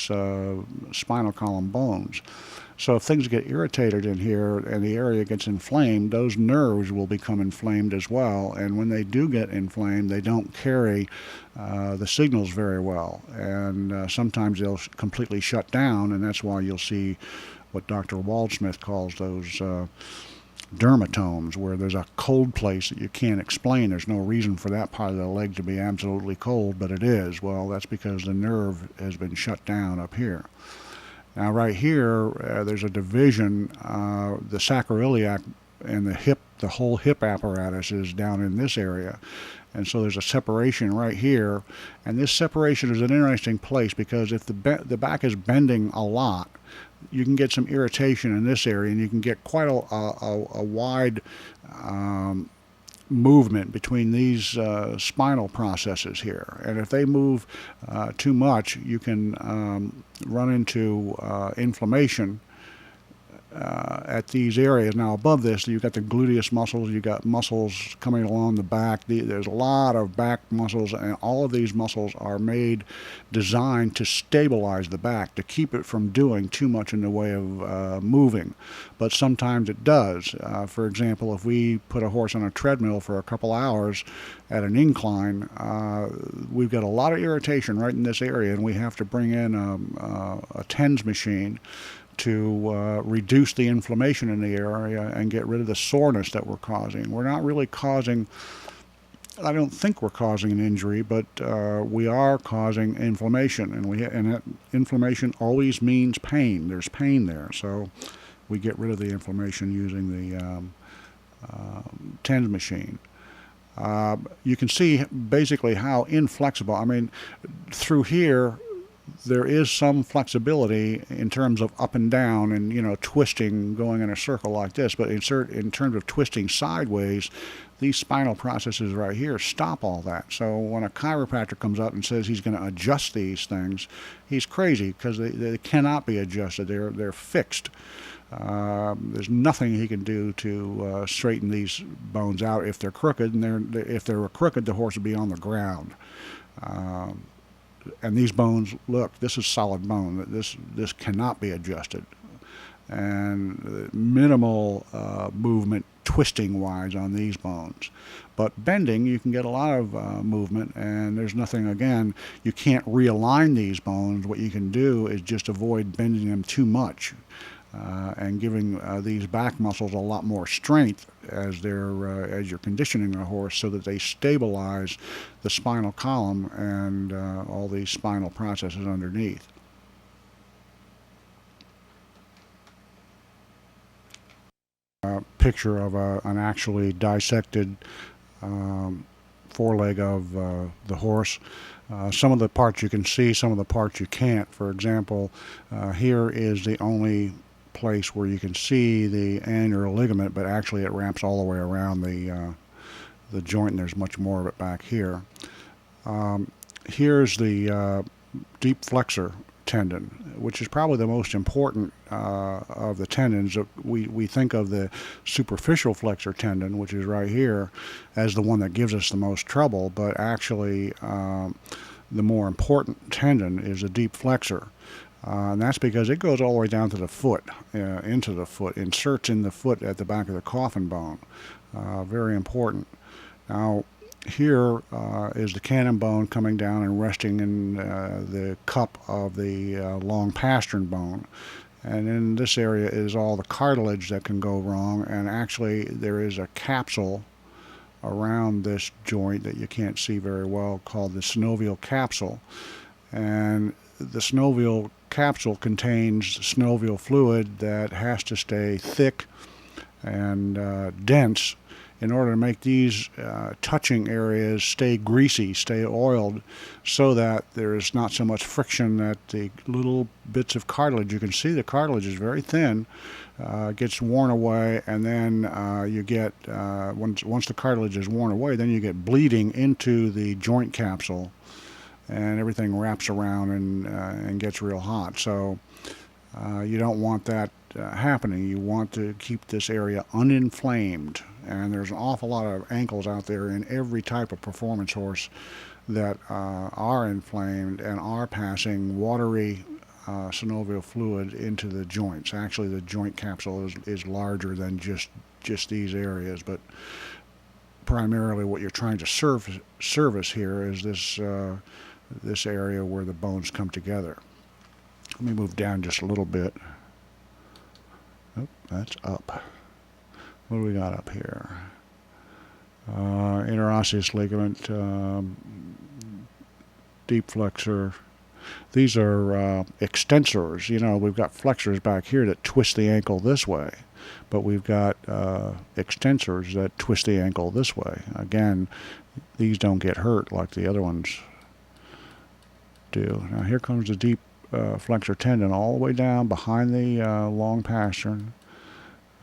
S2: spinal column bones. So if things get irritated in here and the area gets inflamed, those nerves will become inflamed as well. And when they do get inflamed, they don't carry the signals very well. And sometimes they'll completely shut down, and that's why you'll see what Dr. Waldsmith calls those dermatomes, where there's a cold place that you can't explain. There's no reason for that part of the leg to be absolutely cold, but it is. Well, that's because the nerve has been shut down up here. Now right here, there's a division. The sacroiliac and the whole hip apparatus is down in this area. And so there's a separation right here. And this separation is an interesting place, because if the back is bending a lot, you can get some irritation in this area, and you can get quite a wide movement between these spinal processes here. And if they move too much, you can run into inflammation at these areas. Now above this, you've got the gluteus muscles, you've got muscles coming along the back. There's a lot of back muscles, and all of these muscles are designed to stabilize the back, to keep it from doing too much in the way of moving. But sometimes it does. For example, if we put a horse on a treadmill for a couple hours at an incline, we've got a lot of irritation right in this area, and we have to bring in a TENS machine to reduce the inflammation in the area and get rid of the soreness that we're causing. We're not really causing, I don't think we're causing an injury, but we are causing inflammation, and that inflammation always means pain. There's pain there, so we get rid of the inflammation using the TENS machine. You can see basically how inflexible. I mean, through here, there is some flexibility in terms of up and down and, you know, twisting, going in a circle like this. But in terms of twisting sideways, these spinal processes right here stop all that. So when a chiropractor comes up and says he's going to adjust these things, he's crazy, because they cannot be adjusted. They're fixed. There's nothing he can do to straighten these bones out if they're crooked. And if they were crooked, the horse would be on the ground. And these bones, look, this is solid bone. This cannot be adjusted. And minimal movement twisting wise on these bones. But bending, you can get a lot of movement, and there's nothing, again, you can't realign these bones. What you can do is just avoid bending them too much. And giving these back muscles a lot more strength as you're conditioning the horse, so that they stabilize the spinal column and all these spinal processes underneath. Picture of an actually dissected foreleg of the horse. Some of the parts you can see, some of the parts you can't. For example, here is the only place where you can see the annular ligament, but actually it wraps all the way around the joint, and there's much more of it back here. Here's the deep flexor tendon, which is probably the most important of the tendons. We think of the superficial flexor tendon, which is right here, as the one that gives us the most trouble, but actually the more important tendon is the deep flexor. And that's because it goes all the way down to the foot, into the foot, inserts in the foot at the back of the coffin bone. Very important. Now, here is the cannon bone coming down and resting in the cup of the long pastern bone. And in this area is all the cartilage that can go wrong, and actually there is a capsule around this joint that you can't see very well called the synovial capsule. And the synovial capsule contains synovial fluid that has to stay thick and dense in order to make these touching areas stay greasy, stay oiled, so that there is not so much friction that the little bits of cartilage, you can see the cartilage is very thin, gets worn away, and then you get, once the cartilage is worn away, then you get bleeding into the joint capsule, and everything wraps around and gets real hot. So you don't want that happening. You want to keep this area uninflamed, and there's an awful lot of ankles out there in every type of performance horse that are inflamed and are passing watery synovial fluid into the joints. Actually, the joint capsule is larger than just these areas, but primarily what you're trying to service here is this area where the bones come together. Let me move down just a little bit. Oh, that's up. What do we got up here? Interosseous ligament, deep flexor. These are extensors. You know, we've got flexors back here that twist the ankle this way, but we've got extensors that twist the ankle this way. Again, these don't get hurt like the other ones do. Now here comes the deep flexor tendon all the way down behind the long pastern,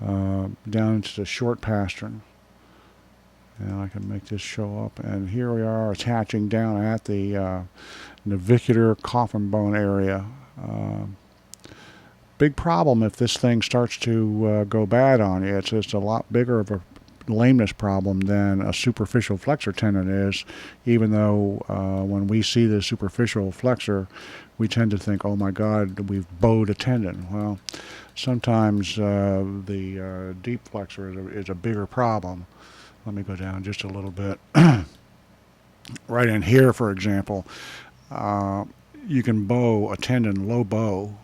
S2: down into the short pastern. And I can make this show up. And here we are attaching down at the navicular coffin bone area. Big problem if this thing starts to go bad on you. It's a lot bigger of a lameness problem than a superficial flexor tendon is, even though when we see the superficial flexor, we tend to think, oh my God, we've bowed a tendon. Well, sometimes the deep flexor is a bigger problem. Let me go down just a little bit. Right in here, for example, you can bow a tendon, low bow,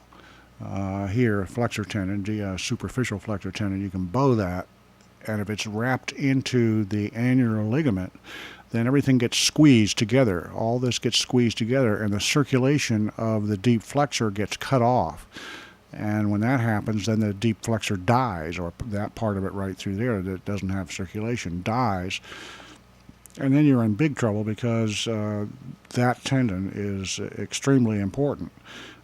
S2: here, flexor tendon, superficial flexor tendon, you can bow that, and if it's wrapped into the annular ligament, then everything gets squeezed together. All this gets squeezed together, and the circulation of the deep flexor gets cut off. And when that happens, then the deep flexor dies, or that part of it right through there that doesn't have circulation dies. And then you're in big trouble because that tendon is extremely important.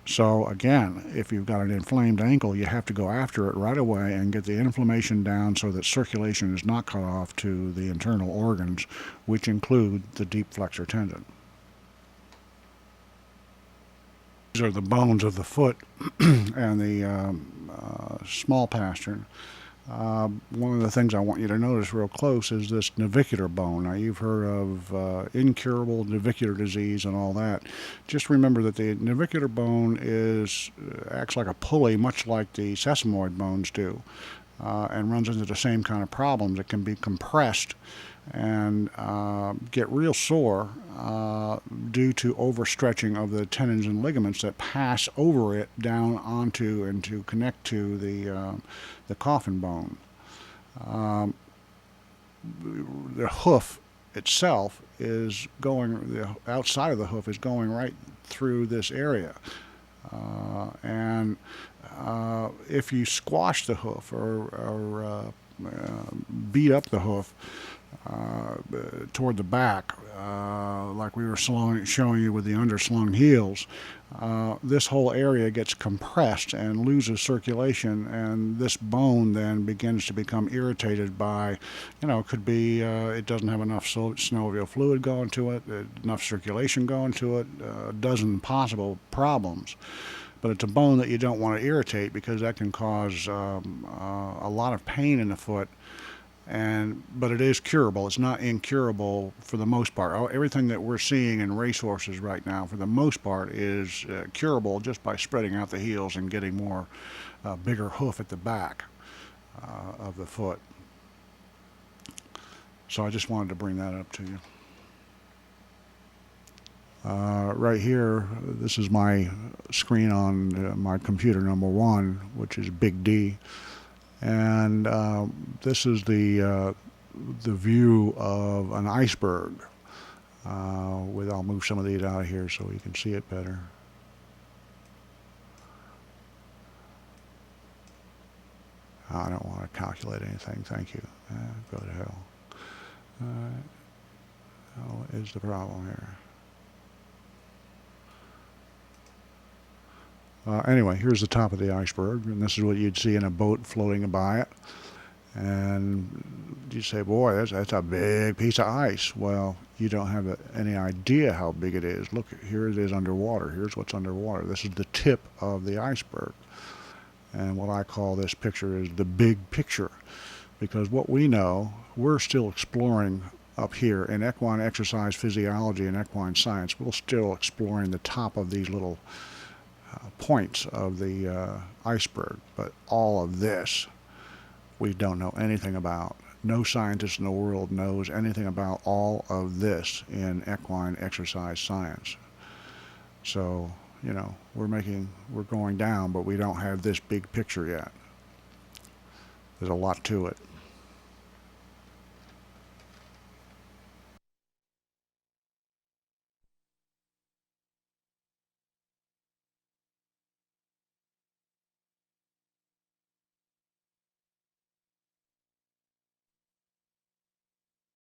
S2: So again, if you've got an inflamed ankle, you have to go after it right away and get the inflammation down so that circulation is not cut off to the internal organs, which include the deep flexor tendon. These are the bones of the foot and the small pastern. One of the things I want you to notice real close is this navicular bone. Now, you've heard of incurable navicular disease and all that. Just remember that the navicular bone acts like a pulley, much like the sesamoid bones do, and runs into the same kind of problems. It can be compressed and get real sore due to overstretching of the tendons and ligaments that pass over it down onto and to connect to the coffin bone. The hoof itself is the outside of the hoof is going right through this area. And if you squash the hoof or beat up the hoof toward the back, like we were showing you with the underslung heels, this whole area gets compressed and loses circulation, and this bone then begins to become irritated by, it could be it doesn't have enough synovial fluid going to it, enough circulation going to it, a dozen possible problems. But it's a bone that you don't want to irritate because that can cause a lot of pain in the foot. But it is curable. It's not incurable for the most part. Everything that we're seeing in racehorses right now, for the most part, is curable just by spreading out the heels and getting more bigger hoof at the back of the foot. So I just wanted to bring that up to you. Right here, this is my screen on my computer number 1, which is Big D. And this is the view of an iceberg. I'll move some of these out of here so you can see it better. I don't want to calculate anything, thank you. Go to hell. What is the problem here? Anyway, here's the top of the iceberg, and this is what you'd see in a boat floating by it. And you'd say, boy, that's a big piece of ice. Well, you don't have any idea how big it is. Look, here it is underwater. Here's what's underwater. This is the tip of the iceberg. And what I call this picture is the big picture. Because what we know, we're still exploring up here in equine exercise physiology and equine science. We're still exploring the top of these little points of the iceberg, but all of this we don't know anything about. No scientist in the world knows anything about all of this in equine exercise science. So, we're going down, but we don't have this big picture yet. There's a lot to it.